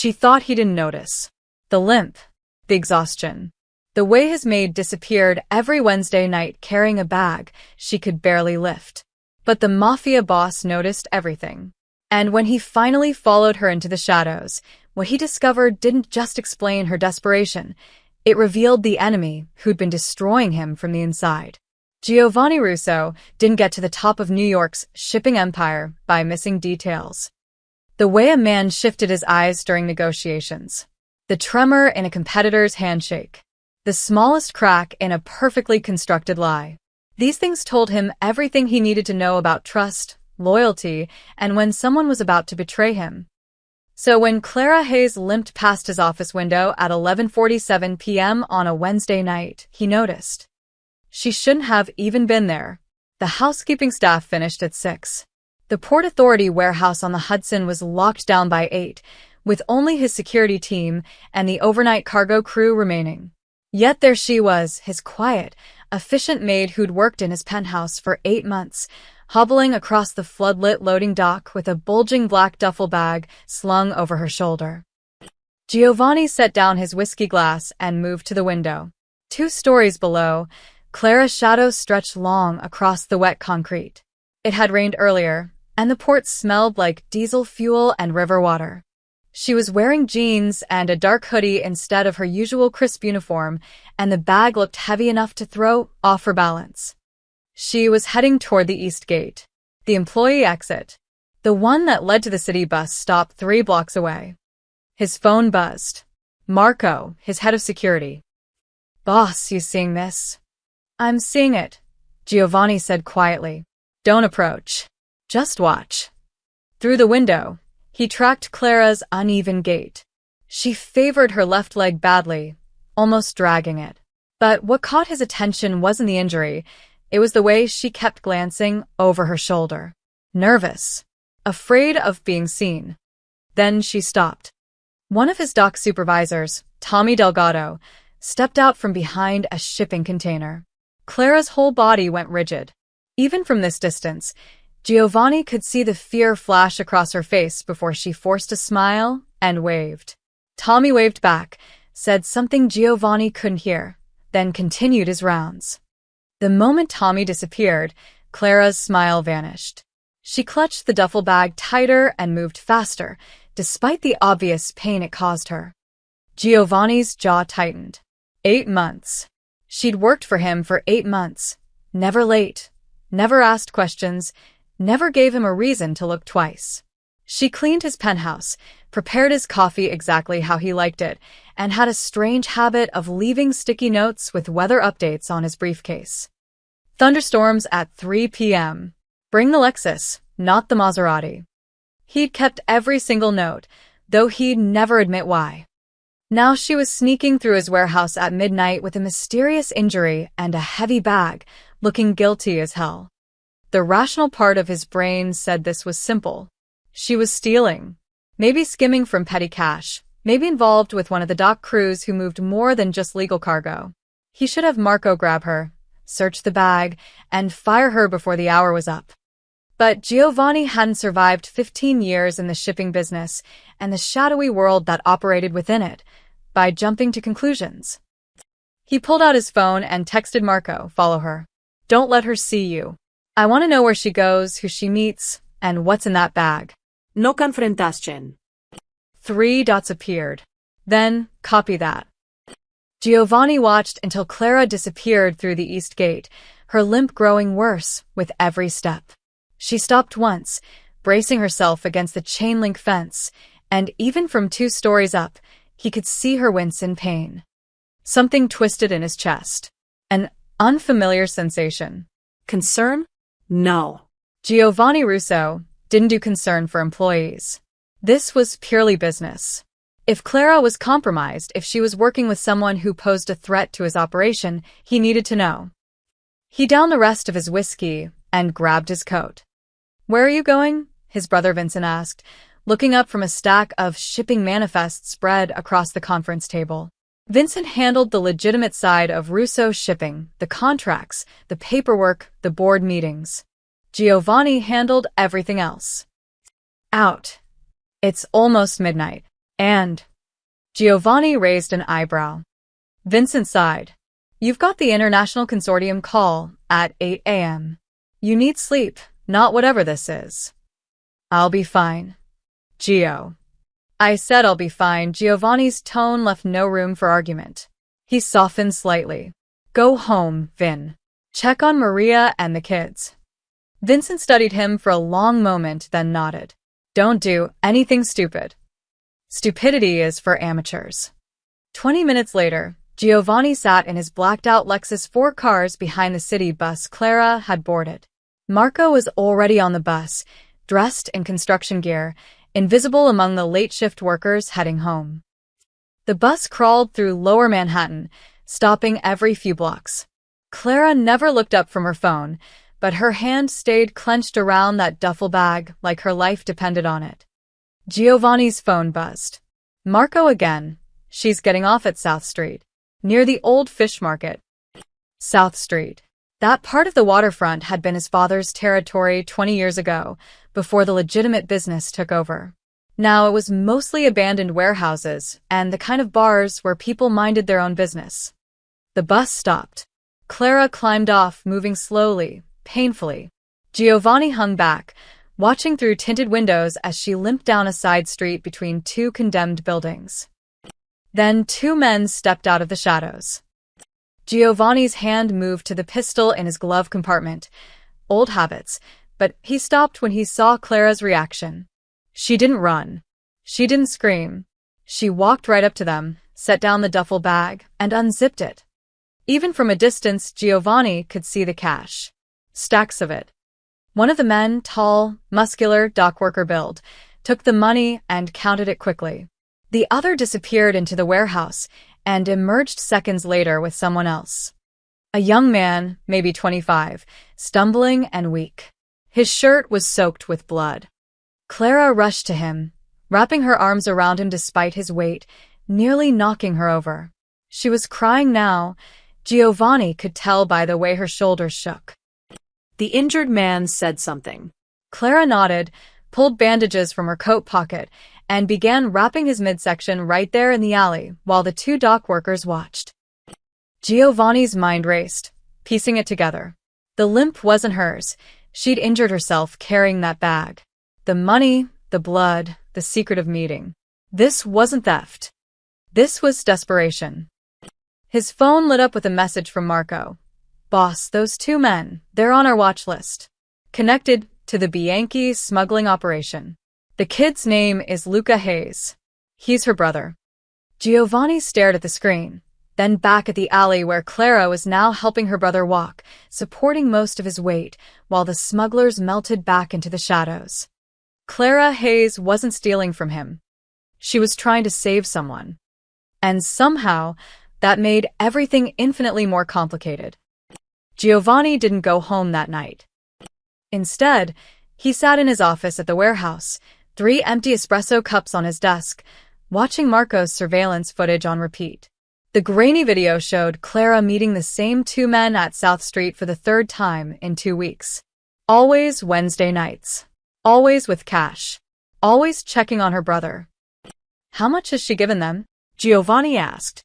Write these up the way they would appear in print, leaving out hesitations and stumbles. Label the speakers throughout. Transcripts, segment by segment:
Speaker 1: She thought he didn't notice. The limp, the exhaustion, the way his maid disappeared every Wednesday night carrying a bag she could barely lift. But the Mafia boss noticed everything. And when he finally followed her into the shadows, what he discovered didn't just explain her desperation. It revealed the enemy who'd been destroying him from the inside. Giovanni Russo didn't get to the top of New York's shipping empire by missing details. The way a man shifted his eyes during negotiations, the tremor in a competitor's handshake, the smallest crack in a perfectly constructed lie. These things told him everything he needed to know about trust, loyalty, and when someone was about to betray him. So when Clara Hayes limped past his office window at 11:47 p.m. on a Wednesday night, he noticed. She shouldn't have even been there. The housekeeping staff finished at 6. The Port Authority warehouse on the Hudson was locked down by 8, with only his security team and the overnight cargo crew remaining. Yet there she was, his quiet, efficient maid who'd worked in his penthouse for 8 months, hobbling across the floodlit loading dock with a bulging black duffel bag slung over her shoulder. Giovanni set down his whiskey glass and moved to the window. 2 stories below, Clara's shadow stretched long across the wet concrete. It had rained earlier, and the port smelled like diesel fuel and river water. She was wearing jeans and a dark hoodie instead of her usual crisp uniform, and the bag looked heavy enough to throw off her balance. She was heading toward the east gate, the employee exit, the one that led to the city bus stop 3 blocks away. His phone buzzed. Marco, his head of security. "Boss, you seeing this?" "I'm seeing it," Giovanni said quietly. "Don't approach. Just watch." Through the window, he tracked Clara's uneven gait. She favored her left leg badly, almost dragging it. But what caught his attention wasn't the injury, it was the way she kept glancing over her shoulder. Nervous, afraid of being seen. Then she stopped. One of his dock supervisors, Tommy Delgado, stepped out from behind a shipping container. Clara's whole body went rigid. Even from this distance, Giovanni could see the fear flash across her face before she forced a smile and waved. Tommy waved back, said something Giovanni couldn't hear, then continued his rounds. The moment Tommy disappeared, Clara's smile vanished. She clutched the duffel bag tighter and moved faster, despite the obvious pain it caused her. Giovanni's jaw tightened. 8 months. She'd worked for him for 8 months. Never late. Never asked questions. Never gave him a reason to look twice. She cleaned his penthouse, prepared his coffee exactly how he liked it, and had a strange habit of leaving sticky notes with weather updates on his briefcase. Thunderstorms at 3 p.m. Bring the Lexus, not the Maserati. He'd kept every single note, though he'd never admit why. Now she was sneaking through his warehouse at midnight with a mysterious injury and a heavy bag, looking guilty as hell. The rational part of his brain said this was simple. She was stealing. Maybe skimming from petty cash. Maybe involved with one of the dock crews who moved more than just legal cargo. He should have Marco grab her, search the bag, and fire her before the hour was up. But Giovanni hadn't survived 15 years in the shipping business and the shadowy world that operated within it by jumping to conclusions. He pulled out his phone and texted Marco, "Follow her. Don't let her see you. I want to know where she goes, who she meets, and what's in that bag."
Speaker 2: No confrontación.
Speaker 1: 3 dots appeared. Then, copy that. Giovanni watched until Clara disappeared through the east gate, her limp growing worse with every step. She stopped once, bracing herself against the chain-link fence, and even from 2 stories up, he could see her wince in pain. Something twisted in his chest. An unfamiliar sensation.
Speaker 2: Concern? No.
Speaker 1: Giovanni Russo didn't do concern for employees. This was purely business. If Clara was compromised, if she was working with someone who posed a threat to his operation, he needed to know. He downed the rest of his whiskey and grabbed his coat. "Where are you going?" his brother Vincent asked, looking up from a stack of shipping manifests spread across the conference table. Vincent handled the legitimate side of Russo shipping, the contracts, the paperwork, the board meetings. Giovanni handled everything else. Out. It's almost midnight. And Giovanni raised an eyebrow. Vincent sighed. You've got the International Consortium call at 8 a.m. You need sleep, not whatever this is. I'll be fine. Gio. I said I'll be fine. Giovanni's tone left no room for argument. He softened slightly. Go home, Vin. Check on Maria and the kids. Vincent studied him for a long moment, then nodded. Don't do anything stupid. Stupidity is for amateurs. 20 minutes later, Giovanni sat in his blacked-out Lexus 4 cars behind the city bus Clara had boarded. Marco was already on the bus, dressed in construction gear, invisible among the late-shift workers heading home. The bus crawled through lower Manhattan, stopping every few blocks. Clara never looked up from her phone, but her hand stayed clenched around that duffel bag like her life depended on it. Giovanni's phone buzzed. Marco again. She's getting off at South Street, near the old fish market. South Street. That part of the waterfront had been his father's territory 20 years ago, before the legitimate business took over. Now it was mostly abandoned warehouses and the kind of bars where people minded their own business. The bus stopped. Clara climbed off, moving slowly, painfully. Giovanni hung back, watching through tinted windows as she limped down a side street between two condemned buildings. Then two men stepped out of the shadows. Giovanni's hand moved to the pistol in his glove compartment. Old habits, but he stopped when he saw Clara's reaction. She didn't run. She didn't scream. She walked right up to them, set down the duffel bag, and unzipped it. Even from a distance, Giovanni could see the cash. Stacks of it. One of the men, tall, muscular, dockworker build, took the money and counted it quickly. The other disappeared into the warehouse and emerged seconds later with someone else. A young man, maybe 25, stumbling and weak. His shirt was soaked with blood. Clara rushed to him, wrapping her arms around him despite his weight, nearly knocking her over. She was crying now. Giovanni could tell by the way her shoulders shook.
Speaker 2: The injured man said something.
Speaker 1: Clara nodded, pulled bandages from her coat pocket, and began wrapping his midsection right there in the alley while the two dock workers watched. Giovanni's mind raced, piecing it together. The limp wasn't hers. She'd injured herself carrying that bag. The money, the blood, the secret of meeting. This wasn't theft. This was desperation. His phone lit up with a message from Marco. Boss, those two men, they're on our watch list. Connected to the Bianchi smuggling operation. The kid's name is Luca Hayes. He's her brother. Giovanni stared at the screen, then back at the alley where Clara was now helping her brother walk, supporting most of his weight, while the smugglers melted back into the shadows. Clara Hayes wasn't stealing from him. She was trying to save someone. And somehow, that made everything infinitely more complicated. Giovanni didn't go home that night. Instead, he sat in his office at the warehouse, 3 empty espresso cups on his desk, watching Marco's surveillance footage on repeat. The grainy video showed Clara meeting the same 2 men at South Street for the 3rd time in 2 weeks. Always Wednesday nights. Always with cash. Always checking on her brother. How much has she given them? Giovanni asked.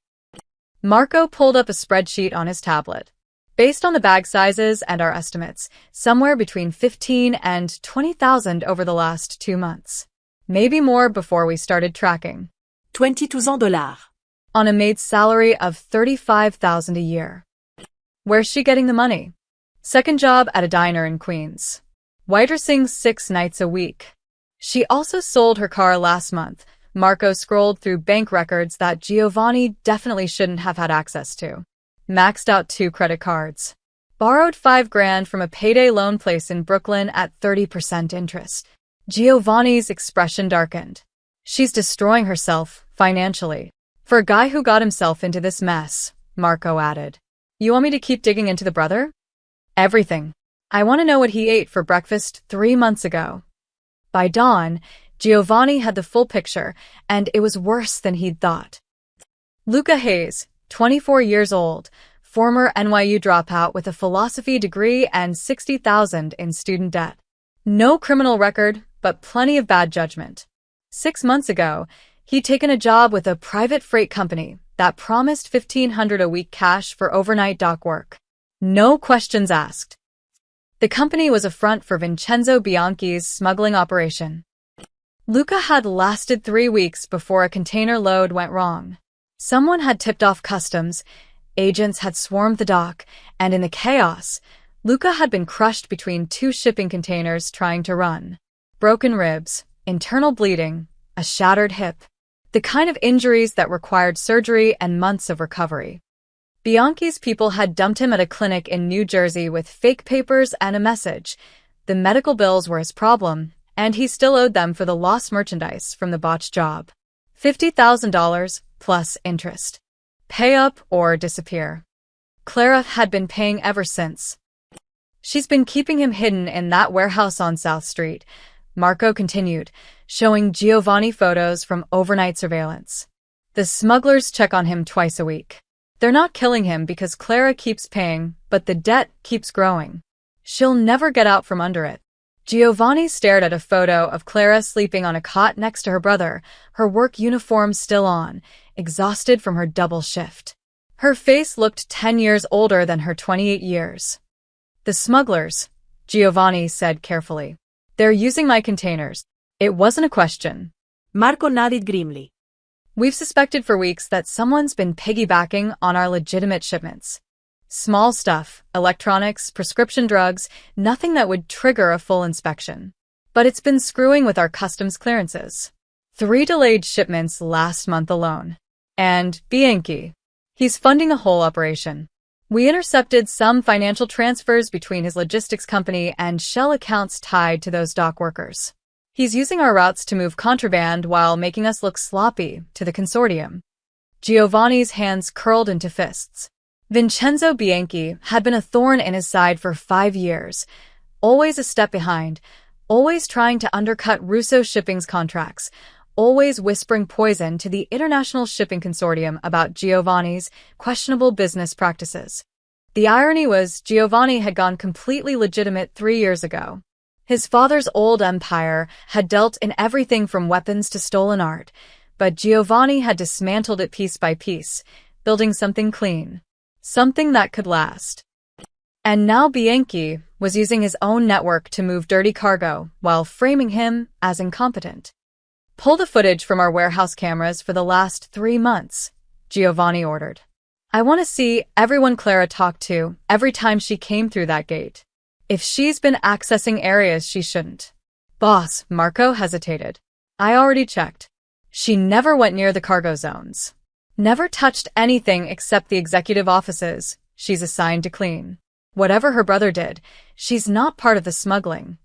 Speaker 1: Marco pulled up a spreadsheet on his tablet. Based on the bag sizes and our estimates, somewhere between 15 and 20,000 over the last 2 months. Maybe more before we started tracking.
Speaker 2: $22,000.
Speaker 1: On a maid's salary of $35,000 a year. Where's she getting the money? Second job at a diner in Queens. Waitressing 6 nights a week. She also sold her car last month. Marco scrolled through bank records that Giovanni definitely shouldn't have had access to. Maxed out 2 credit cards. Borrowed $5,000 from a payday loan place in Brooklyn at 30% interest. Giovanni's expression darkened. She's destroying herself, financially. For a guy who got himself into this mess, Marco added. You want me to keep digging into the brother? Everything. I want to know what he ate for breakfast 3 months ago. By dawn, Giovanni had the full picture, and it was worse than he'd thought. Luca Hayes, 24 years old, former NYU dropout with a philosophy degree and $60,000 in student debt. No criminal record, but plenty of bad judgment. 6 months ago, He'd taken a job with a private freight company that promised $1,500 a week cash for overnight dock work. No questions asked. The company was a front for Vincenzo Bianchi's smuggling operation. Luca had lasted 3 weeks before a container load went wrong. Someone had tipped off customs, agents had swarmed the dock, and in the chaos, Luca had been crushed between 2 shipping containers trying to run. Broken ribs, internal bleeding, a shattered hip. The kind of injuries that required surgery and months of recovery. Bianchi's people had dumped him at a clinic in New Jersey with fake papers and a message. The medical bills were his problem, and he still owed them for the lost merchandise from the botched job. $50,000 plus interest. Pay up or disappear. Clara had been paying ever since. She's been keeping him hidden in that warehouse on South Street, Marco continued, showing Giovanni photos from overnight surveillance. The smugglers check on him twice a week. They're not killing him because Clara keeps paying, but the debt keeps growing. She'll never get out from under it. Giovanni stared at a photo of Clara sleeping on a cot next to her brother, her work uniform still on, exhausted from her double shift. Her face looked 10 years older than her 28 years. The smugglers, Giovanni said carefully. They're using my containers. It wasn't a question.
Speaker 2: Marco nodded grimly.
Speaker 1: We've suspected for weeks that someone's been piggybacking on our legitimate shipments. Small stuff, electronics, prescription drugs, nothing that would trigger a full inspection. But it's been screwing with our customs clearances. 3 delayed shipments last month alone. And Bianchi. He's funding the whole operation. We intercepted some financial transfers between his logistics company and shell accounts tied to those dock workers. He's using our routes to move contraband while making us look sloppy to the consortium. Giovanni's hands curled into fists. Vincenzo Bianchi had been a thorn in his side for 5 years, always a step behind, always trying to undercut Russo Shipping's contracts, always whispering poison to the International Shipping Consortium about Giovanni's questionable business practices. The irony was Giovanni had gone completely legitimate 3 years ago. His father's old empire had dealt in everything from weapons to stolen art, but Giovanni had dismantled it piece by piece, building something clean, something that could last. And now Bianchi was using his own network to move dirty cargo while framing him as incompetent. Pull the footage from our warehouse cameras for the last 3 months, Giovanni ordered. I want to see everyone Clara talked to every time she came through that gate. If she's been accessing areas she shouldn't. Boss, Marco hesitated. I already checked. She never went near the cargo zones. Never touched anything except the executive offices she's assigned to clean. Whatever her brother did, she's not part of the smuggling.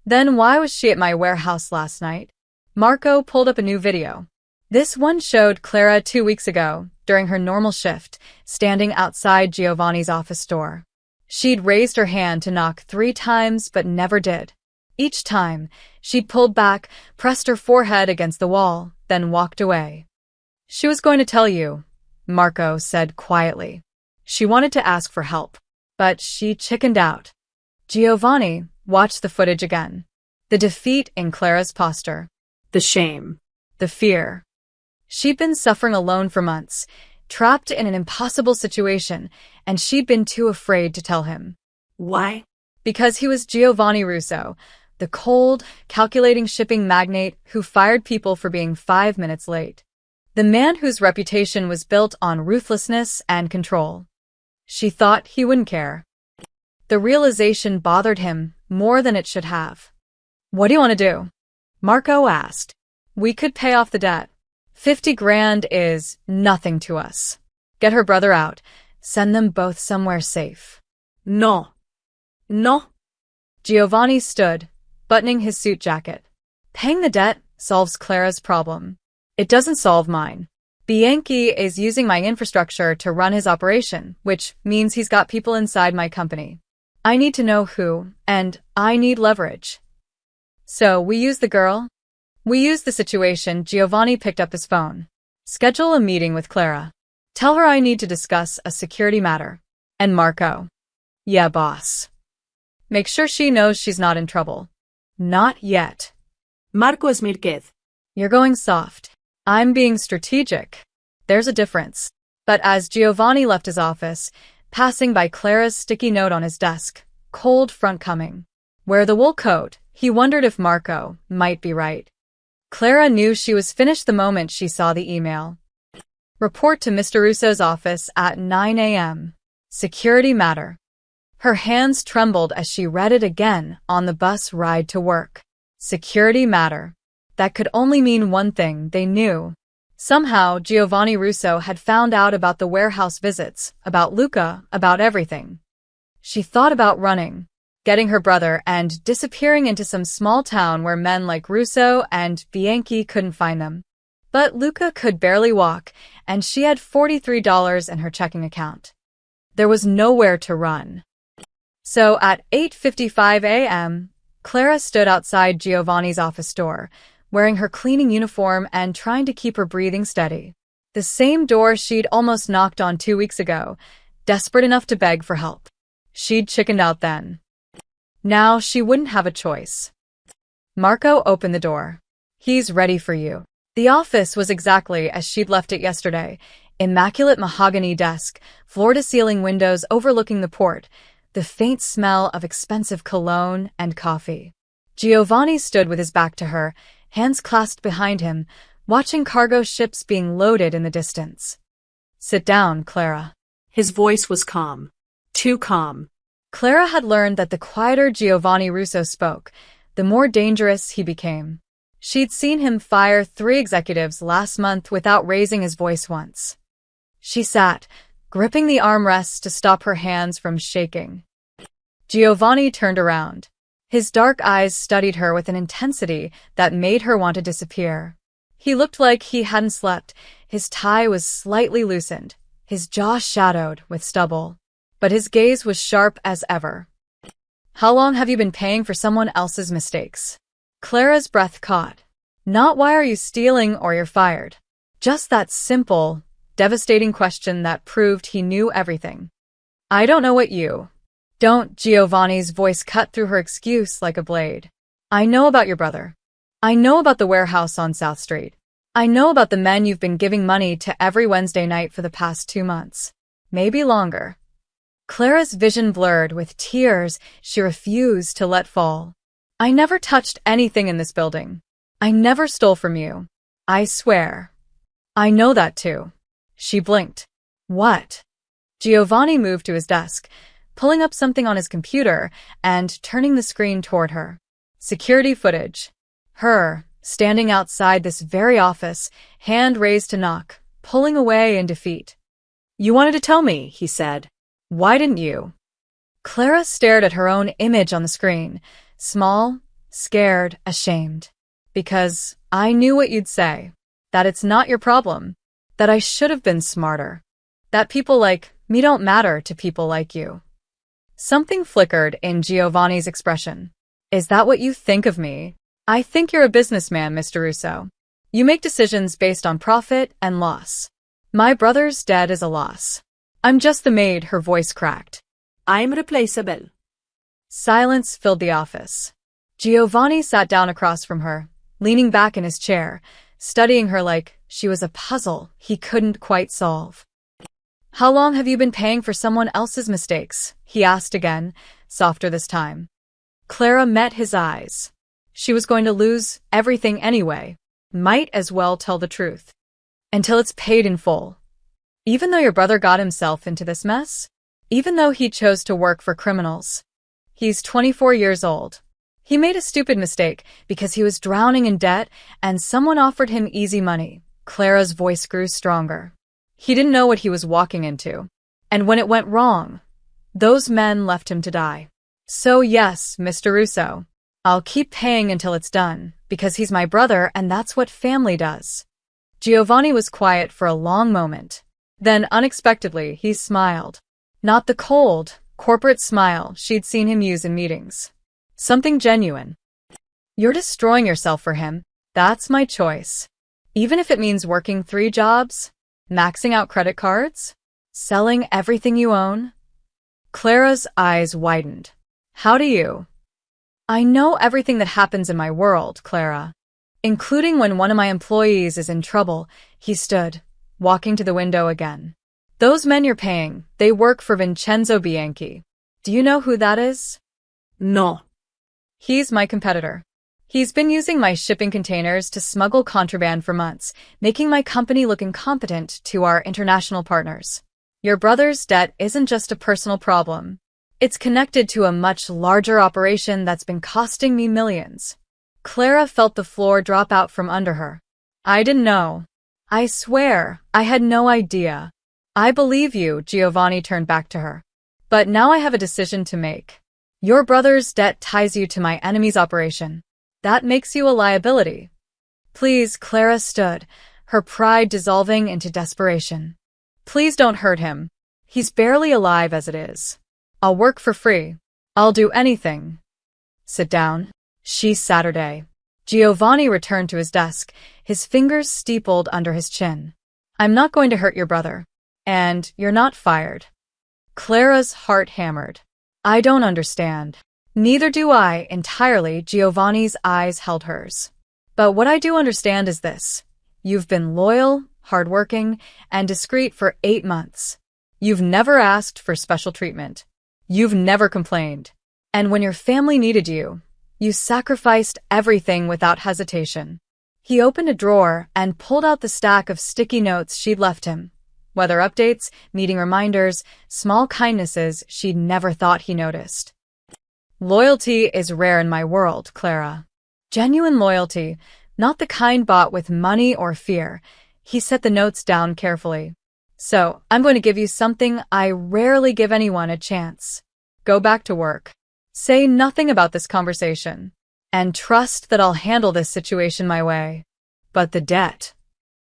Speaker 1: Then why was she at my warehouse last night? Marco pulled up a new video. This one showed Clara 2 weeks ago, during her normal shift, standing outside Giovanni's office door. She'd raised her hand to knock 3 times but never did. Each time, she'd pulled back, pressed her forehead against the wall, then walked away. She was going to tell you, Marco said quietly. She wanted to ask for help, but she chickened out. Giovanni watched the footage again. The defeat in Clara's posture.
Speaker 2: The shame.
Speaker 1: The fear. She'd been suffering alone for months, trapped in an impossible situation, and she'd been too afraid to tell him.
Speaker 2: Why?
Speaker 1: Because he was Giovanni Russo, the cold, calculating shipping magnate who fired people for being 5 minutes late. The man whose reputation was built on ruthlessness and control. She thought he wouldn't care. The realization bothered him more than it should have. What do you want to do? Marco asked. We could pay off the debt. 50 grand is nothing to us. Get her brother out. Send them both somewhere safe.
Speaker 2: No. No.
Speaker 1: Giovanni stood, buttoning his suit jacket. Paying the debt solves Clara's problem. It doesn't solve mine. Bianchi is using my infrastructure to run his operation, which means he's got people inside my company. I need to know who, and I need leverage. So we use the girl? We use the situation. Giovanni picked up his phone. Schedule a meeting with Clara. Tell her I need to discuss a security matter. And Marco. Yeah, boss. Make sure she knows she's not in trouble. Not yet.
Speaker 2: Marco smirked.
Speaker 1: You're going soft. I'm being strategic. There's a difference. But as Giovanni left his office, passing by Clara's sticky note on his desk, cold front coming. Wear the wool coat, he wondered if Marco might be right. Clara knew she was finished the moment she saw the email. Report to Mr. Russo's office at 9 a.m. Security matter. Her hands trembled as she read it again on the bus ride to work. Security matter. That could only mean one thing, they knew. Somehow, Giovanni Russo had found out about the warehouse visits, about Luca, about everything. She thought about running, getting her brother, and disappearing into some small town where men like Russo and Bianchi couldn't find them. But Luca could barely walk, and she had $43 in her checking account. There was nowhere to run. So at 8:55 a.m., Clara stood outside Giovanni's office door, wearing her cleaning uniform and trying to keep her breathing steady. The same door she'd almost knocked on 2 weeks ago, desperate enough to beg for help. She'd chickened out then. Now she wouldn't have a choice. Marco opened the door. He's ready for you. The office was exactly as she'd left it yesterday. Immaculate mahogany desk, floor-to-ceiling windows overlooking the port, the faint smell of expensive cologne and coffee. Giovanni stood with his back to her, hands clasped behind him, watching cargo ships being loaded in the distance. Sit down, Clara.
Speaker 2: His voice was calm. Too calm.
Speaker 1: Clara had learned that the quieter Giovanni Russo spoke, the more dangerous he became. She'd seen him fire 3 executives last month without raising his voice once. She sat, gripping the armrests to stop her hands from shaking. Giovanni turned around. His dark eyes studied her with an intensity that made her want to disappear. He looked like he hadn't slept. His tie was slightly loosened, his jaw shadowed with stubble. But his gaze was sharp as ever. How long have you been paying for someone else's mistakes? Clara's breath caught. Not why are you stealing or you're fired. Just that simple, devastating question that proved he knew everything. I don't know what you don't. Giovanni's voice cut through her excuse like a blade. I know about your brother. I know about the warehouse on South Street. I know about the men you've been giving money to every Wednesday night for the past 2 months. Maybe longer. Clara's vision blurred with tears she refused to let fall. I never touched anything in this building. I never stole from you. I swear. I know that too. She blinked. What? Giovanni moved to his desk, pulling up something on his computer and turning the screen toward her. Security footage. Her, standing outside this very office, hand raised to knock, pulling away in defeat. You wanted to tell me, he said. Why didn't you? Clara stared at her own image on the screen, small, scared, ashamed. Because I knew what you'd say. That it's not your problem. That I should have been smarter. That people like me don't matter to people like you. Something flickered in Giovanni's expression. Is that what you think of me? I think you're a businessman, Mr. Russo. You make decisions based on profit and loss. My brother's dead is a loss. I'm just the maid, her voice cracked.
Speaker 2: I'm replaceable.
Speaker 1: Silence filled the office. Giovanni sat down across from her, leaning back in his chair, studying her like she was a puzzle he couldn't quite solve. How long have you been paying for someone else's mistakes? He asked again, softer this time. Clara met his eyes. She was going to lose everything anyway. Might as well tell the truth. Until it's paid in full. Even though your brother got himself into this mess? Even though he chose to work for criminals? He's 24 years old. He made a stupid mistake because he was drowning in debt and someone offered him easy money. Clara's voice grew stronger. He didn't know what he was walking into. And when it went wrong, those men left him to die. So yes, Mr. Russo, I'll keep paying until it's done, because he's my brother and that's what family does. Giovanni was quiet for a long moment. Then, unexpectedly, he smiled. Not the cold, corporate smile she'd seen him use in meetings. Something genuine. You're destroying yourself for him. That's my choice. Even if it means working 3 jobs, maxing out credit cards, selling everything you own. Clara's eyes widened. How do you? I know everything that happens in my world, Clara. Including when one of my employees is in trouble. He stood, walking to the window again. Those men you're paying, they work for Vincenzo Bianchi. Do you know who that is?
Speaker 2: No.
Speaker 1: He's my competitor. He's been using my shipping containers to smuggle contraband for months, making my company look incompetent to our international partners. Your brother's debt isn't just a personal problem. It's connected to a much larger operation that's been costing me millions. Clara felt the floor drop out from under her. I didn't know. I swear, I had no idea. I believe you, Giovanni turned back to her. But now I have a decision to make. Your brother's debt ties you to my enemy's operation. That makes you a liability. Please, Clara stood, her pride dissolving into desperation. Please don't hurt him. He's barely alive as it is. I'll work for free. I'll do anything. Sit down. She's Saturday. Giovanni returned to his desk, his fingers steepled under his chin. I'm not going to hurt your brother. And you're not fired. Clara's heart hammered. I don't understand. Neither do I entirely. Giovanni's eyes held hers. But what I do understand is this. You've been loyal, hardworking, and discreet for 8 months. You've never asked for special treatment. You've never complained. And when your family needed you, you sacrificed everything without hesitation. He opened a drawer and pulled out the stack of sticky notes she'd left him. Weather updates, meeting reminders, small kindnesses she'd never thought he noticed. Loyalty is rare in my world, Clara. Genuine loyalty, not the kind bought with money or fear. He set the notes down carefully. So, I'm going to give you something I rarely give anyone a chance. Go back to work. Say nothing about this conversation. And trust that I'll handle this situation my way. But the debt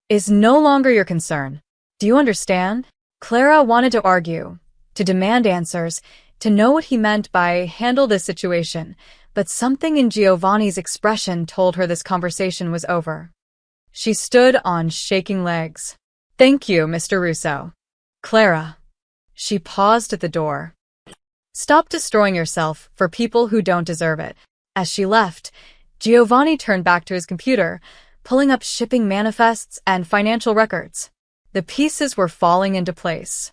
Speaker 1: is no longer your concern. Do you understand? Clara wanted to argue, to demand answers, to know what he meant by handle this situation, but something in Giovanni's expression told her this conversation was over. She stood on shaking legs. Thank you, Mr. Russo. Clara. She paused at the door. Stop destroying yourself for people who don't deserve it. As she left, Giovanni turned back to his computer, pulling up shipping manifests and financial records. The pieces were falling into place.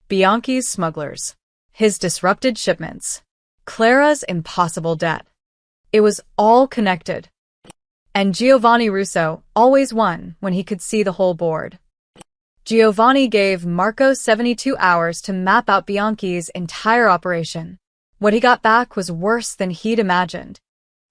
Speaker 1: Bianchi's smugglers. His disrupted shipments. Clara's impossible debt. It was all connected. And Giovanni Russo always won when he could see the whole board. Giovanni gave Marco 72 hours to map out Bianchi's entire operation. What he got back was worse than he'd imagined.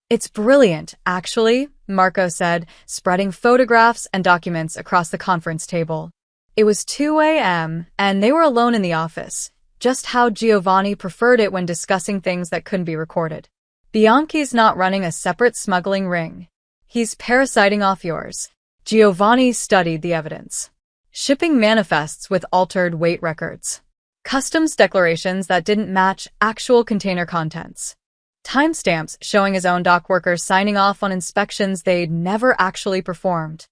Speaker 1: It's brilliant, actually, Marco said, spreading photographs and documents across the conference table. It was 2 a.m., and they were alone in the office, just how Giovanni preferred it when discussing things that couldn't be recorded. Bianchi's not running a separate smuggling ring. He's parasiting off yours. Giovanni studied the evidence. Shipping manifests with altered weight records. Customs declarations that didn't match actual container contents. Timestamps showing his own dock workers signing off on inspections they'd never actually performed.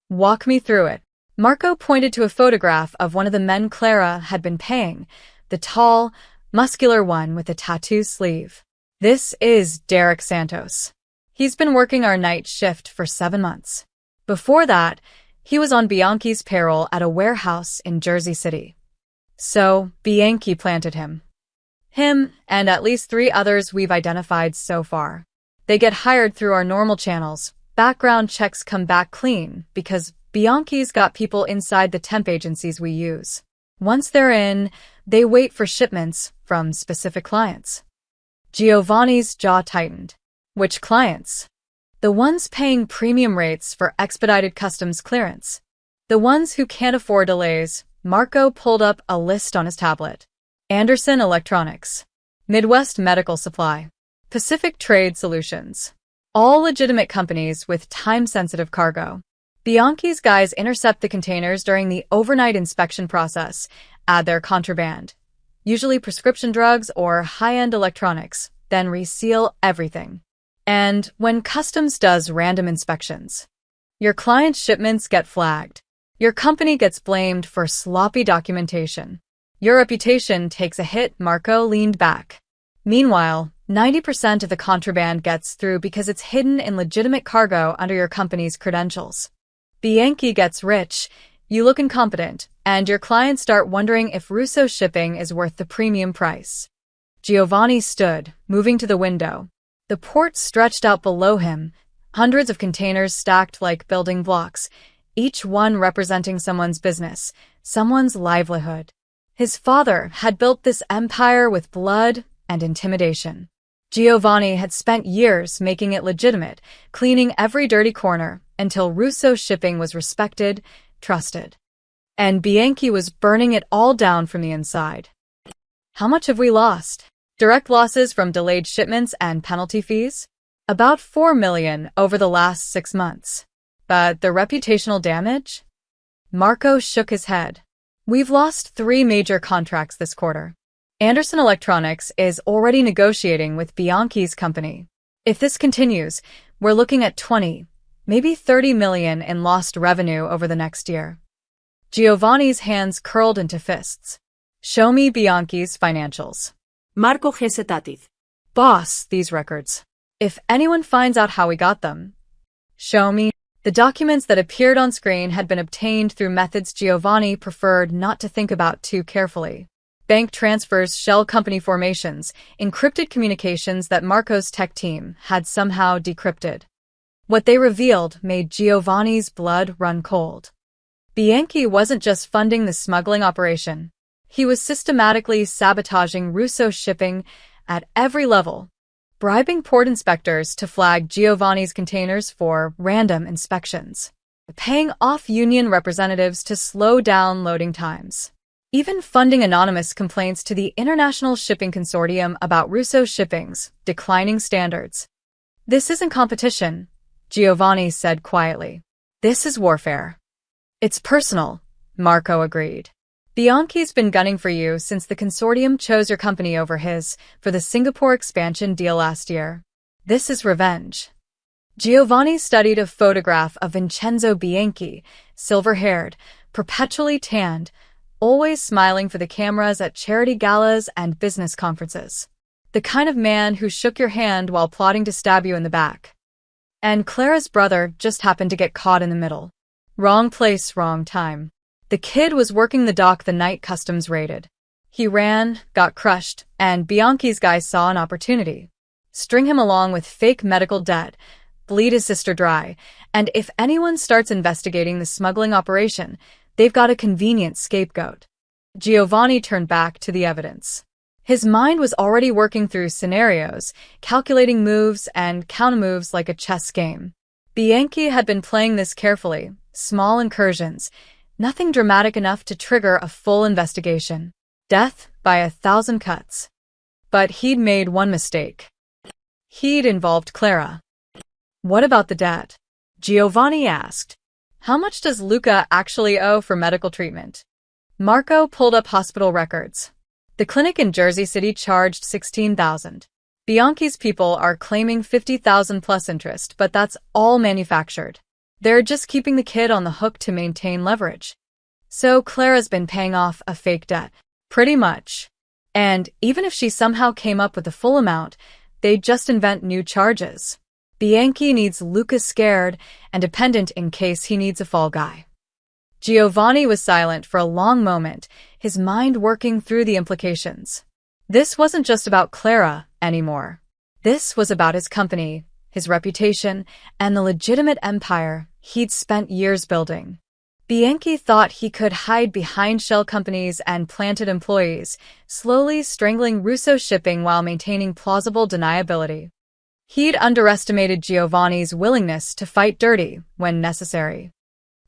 Speaker 1: Walk me through it. Marco pointed to a photograph of one of the men Clara had been paying, the tall, muscular one with a tattoo sleeve. This is Derek Santos. He's been working our night shift for 7 months. Before that, he was on Bianchi's payroll at a warehouse in Jersey City. So, Bianchi planted him. Him, and at least 3 others we've identified so far. They get hired through our normal channels. Background checks come back clean because Bianchi's got people inside the temp agencies we use. Once they're in, they wait for shipments from specific clients. Giovanni's jaw tightened. Which clients? The ones paying premium rates for expedited customs clearance. The ones who can't afford delays. Marco pulled up a list on his tablet. Anderson Electronics, Midwest Medical Supply, Pacific Trade Solutions. All legitimate companies with time-sensitive cargo. Bianchi's guys intercept the containers during the overnight inspection process, add their contraband, usually prescription drugs or high-end electronics, then reseal everything. And when customs does random inspections, your client's shipments get flagged. Your company gets blamed for sloppy documentation. Your reputation takes a hit. Marco leaned back. Meanwhile, 90% of the contraband gets through because it's hidden in legitimate cargo under your company's credentials. Bianchi gets rich, you look incompetent, and your clients start wondering if Russo shipping is worth the premium price. Giovanni stood, moving to the window. The port stretched out below him, hundreds of containers stacked like building blocks, each one representing someone's business, someone's livelihood. His father had built this empire with blood and intimidation. Giovanni had spent years making it legitimate, cleaning every dirty corner until Russo shipping was respected, trusted. And Bianchi was burning it all down from the inside. How much have we lost? Direct losses from delayed shipments and penalty fees? About $4 million over the last 6 months. But the reputational damage? Marco shook his head. We've lost 3 major contracts this quarter. Anderson Electronics is already negotiating with Bianchi's company. If this continues, we're looking at 20, maybe 30 million in lost revenue over the next year. Giovanni's hands curled into fists. Show me Bianchi's financials.
Speaker 2: Marco hesitated.
Speaker 1: Boss, these records. If anyone finds out how we got them, show me. The documents that appeared on screen had been obtained through methods Giovanni preferred not to think about too carefully. Bank transfers, shell company formations, encrypted communications that Marco's tech team had somehow decrypted. What they revealed made Giovanni's blood run cold. Bianchi wasn't just funding the smuggling operation. He was systematically sabotaging Russo shipping at every level, bribing port inspectors to flag Giovanni's containers for random inspections, paying off union representatives to slow down loading times, even funding anonymous complaints to the International Shipping Consortium about Russo shipping's declining standards. This isn't competition, Giovanni said quietly. This is warfare. It's personal, Marco agreed. Bianchi's been gunning for you since the consortium chose your company over his for the Singapore expansion deal last year. This is revenge. Giovanni studied a photograph of Vincenzo Bianchi, silver-haired, perpetually tanned, always smiling for the cameras at charity galas and business conferences. The kind of man who shook your hand while plotting to stab you in the back. And Clara's brother just happened to get caught in the middle. Wrong place, wrong time. The kid was working the dock the night customs raided. He ran, got crushed, and Bianchi's guy saw an opportunity. String him along with fake medical debt, bleed his sister dry, and if anyone starts investigating the smuggling operation, they've got a convenient scapegoat. Giovanni turned back to the evidence. His mind was already working through scenarios, calculating moves and countermoves like a chess game. Bianchi had been playing this carefully, small incursions, nothing dramatic enough to trigger a full investigation. Death by 1,000 cuts. But he'd made one mistake. He'd involved Clara. What about the debt? Giovanni asked. How much does Luca actually owe for medical treatment? Marco pulled up hospital records. The clinic in Jersey City charged $16,000. Bianchi's people are claiming $50,000 plus interest, but that's all manufactured. They're just keeping the kid on the hook to maintain leverage. So Clara's been paying off a fake debt. Pretty much. And even if she somehow came up with the full amount, they'd just invent new charges. Bianchi needs Luca scared and dependent in case he needs a fall guy. Giovanni was silent for a long moment, his mind working through the implications. This wasn't just about Clara anymore. This was about his company, his reputation, and the legitimate empire he'd spent years building. Bianchi thought he could hide behind shell companies and planted employees, slowly strangling Russo shipping while maintaining plausible deniability. He'd underestimated Giovanni's willingness to fight dirty when necessary.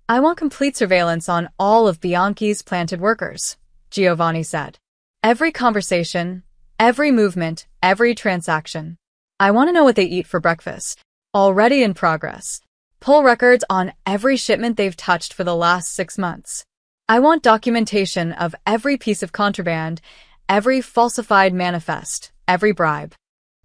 Speaker 1: I want complete surveillance on all of Bianchi's planted workers, Giovanni said. Every conversation, every movement, every transaction. I want to know what they eat for breakfast. Already in progress. Pull records on every shipment they've touched for the last 6 months. I want documentation of every piece of contraband, every falsified manifest, every bribe.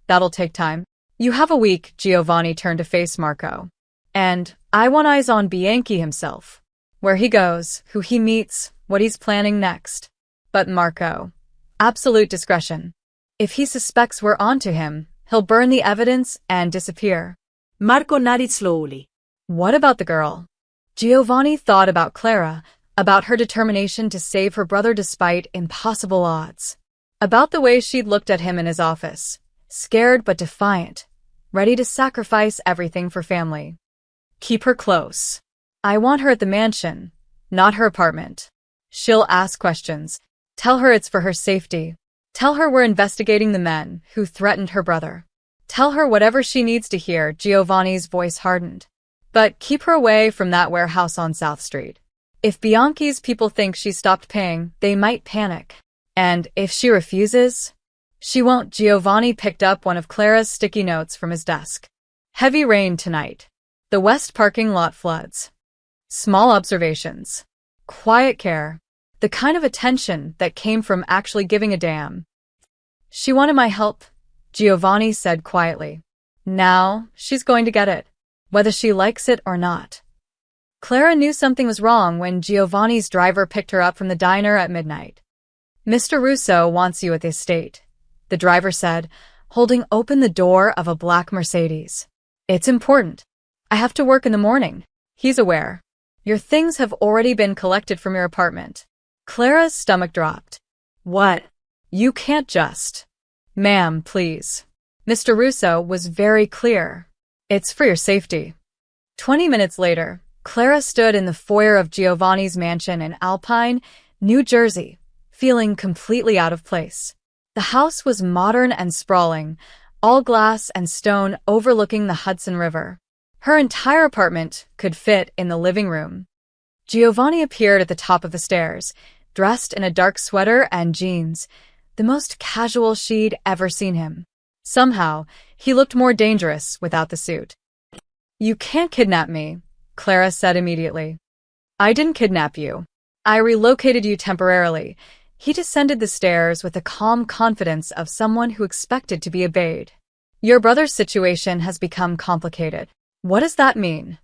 Speaker 1: That'll take time. You have a week, Giovanni turned to face Marco. And I want eyes on Bianchi himself. Where he goes, who he meets, what he's planning next. But Marco. Absolute discretion. If he suspects we're onto him, he'll burn the evidence and disappear.
Speaker 2: Marco nodded slowly.
Speaker 1: What about the girl? Giovanni thought about Clara, about her determination to save her brother despite impossible odds. About the way she'd looked at him in his office, scared but defiant, ready to sacrifice everything for family. Keep her close. I want her at the mansion, not her apartment. She'll ask questions. Tell her it's for her safety. Tell her we're investigating the men who threatened her brother. Tell her whatever she needs to hear. Giovanni's voice hardened. But keep her away from that warehouse on South Street. If Bianchi's people think she stopped paying, they might panic. And if she refuses, she won't. Giovanni picked up one of Clara's sticky notes from his desk. Heavy rain tonight. The west parking lot floods. Small observations. Quiet care. The kind of attention that came from actually giving a damn. She wanted my help, Giovanni said quietly. Now, she's going to get it, whether she likes it or not. Clara knew something was wrong when Giovanni's driver picked her up from the diner at midnight. Mr. Russo wants you at the estate, the driver said, holding open the door of a black Mercedes. It's important. I have to work in the morning. He's aware. Your things have already been collected from your apartment. Clara's stomach dropped. What? You can't just. Ma'am, please. Mr. Russo was very clear. It's for your safety. 20 minutes later, Clara stood in the foyer of Giovanni's mansion in Alpine, New Jersey, feeling completely out of place. The house was modern and sprawling, all glass and stone overlooking the Hudson River. Her entire apartment could fit in the living room. Giovanni appeared at the top of the stairs, dressed in a dark sweater and jeans, the most casual she'd ever seen him. Somehow, he looked more dangerous without the suit. You can't kidnap me, Clara said immediately. I didn't kidnap you. I relocated you temporarily. He descended the stairs with the calm confidence of someone who expected to be obeyed. Your brother's situation has become complicated. What does that mean?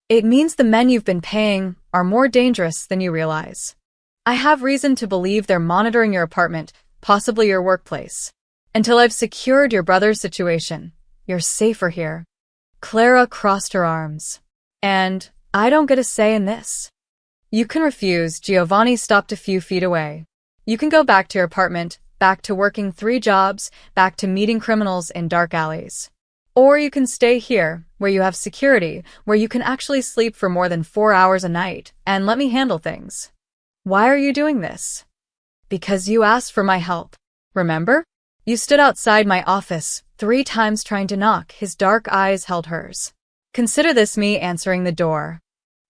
Speaker 1: It means the men you've been paying are more dangerous than you realize. I have reason to believe they're monitoring your apartment, possibly your workplace. Until I've secured your brother's situation, you're safer here. Clara crossed her arms. And I don't get a say in this. You can refuse. Giovanni stopped a few feet away. You can go back to your apartment, back to working 3 jobs, back to meeting criminals in dark alleys. Or you can stay here, where you have security, where you can actually sleep for more than 4 hours a night, and let me handle things. Why are you doing this? Because you asked for my help. Remember? You stood outside my office 3 times trying to knock. His dark eyes held hers. Consider this me answering the door.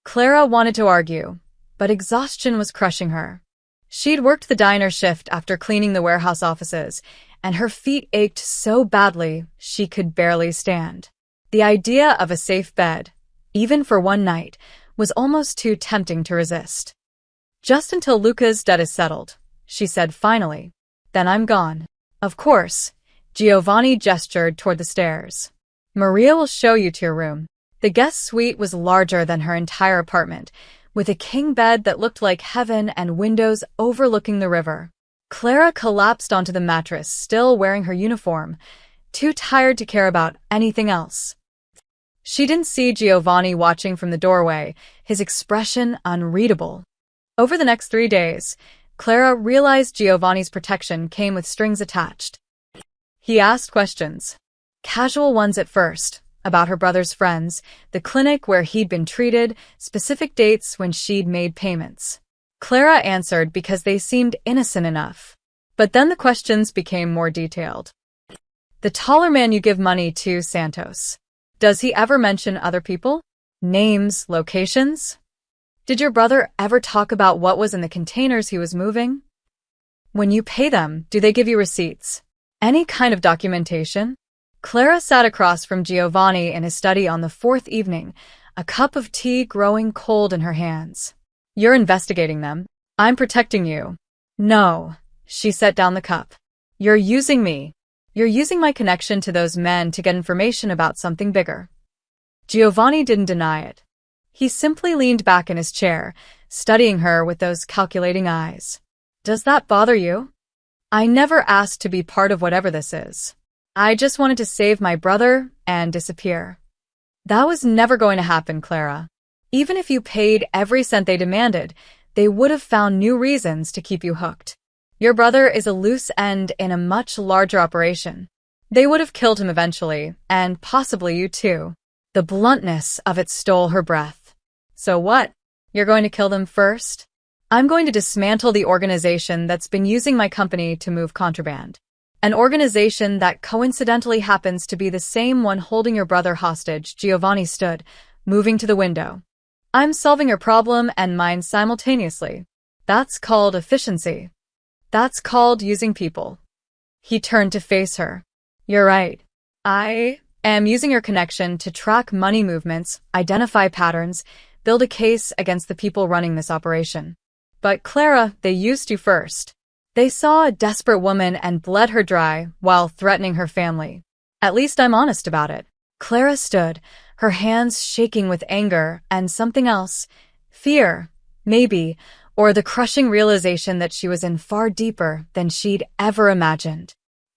Speaker 1: Clara wanted to argue, but exhaustion was crushing her. She'd worked the diner shift after cleaning the warehouse offices, and her feet ached so badly she could barely stand. The idea of a safe bed, even for one night, was almost too tempting to resist. Just until Luca's debt is settled, she said finally. Then I'm gone. Of course. Giovanni gestured toward the stairs. Maria will show you to your room. The guest suite was larger than her entire apartment, with a king bed that looked like heaven and windows overlooking the river. Clara collapsed onto the mattress, still wearing her uniform, too tired to care about anything else. She didn't see Giovanni watching from the doorway, his expression unreadable. Over the next 3 days, Clara realized Giovanni's protection came with strings attached. He asked questions. Casual ones at first, about her brother's friends, the clinic where he'd been treated, specific dates when she'd made payments. Clara answered because they seemed innocent enough. But then the questions became more detailed. The taller man you give money to, Santos. Does he ever mention other people? Names, locations? Did your brother ever talk about what was in the containers he was moving? When you pay them, do they give you receipts? Any kind of documentation? Clara sat across from Giovanni in his study on the 4th evening, a cup of tea growing cold in her hands. You're investigating them. I'm protecting you. No. She set down the cup. You're using me. You're using my connection to those men to get information about something bigger. Giovanni didn't deny it. He simply leaned back in his chair, studying her with those calculating eyes. Does that bother you? I never asked to be part of whatever this is. I just wanted to save my brother and disappear. That was never going to happen, Clara. Even if you paid every cent they demanded, they would have found new reasons to keep you hooked. Your brother is a loose end in a much larger operation. They would have killed him eventually, and possibly you too. The bluntness of it stole her breath. So what? You're going to kill them first? I'm going to dismantle the organization that's been using my company to move contraband. An organization that coincidentally happens to be the same one holding your brother hostage. Giovanni stood, moving to the window. I'm solving your problem and mine simultaneously. That's called efficiency. That's called using people. He turned to face her. You're right. I am using your connection to track money movements, identify patterns, build a case against the people running this operation. But Clara, they used you first. They saw a desperate woman and bled her dry while threatening her family. At least I'm honest about it. Clara stood, her hands shaking with anger and something else. Fear, maybe, or the crushing realization that she was in far deeper than she'd ever imagined.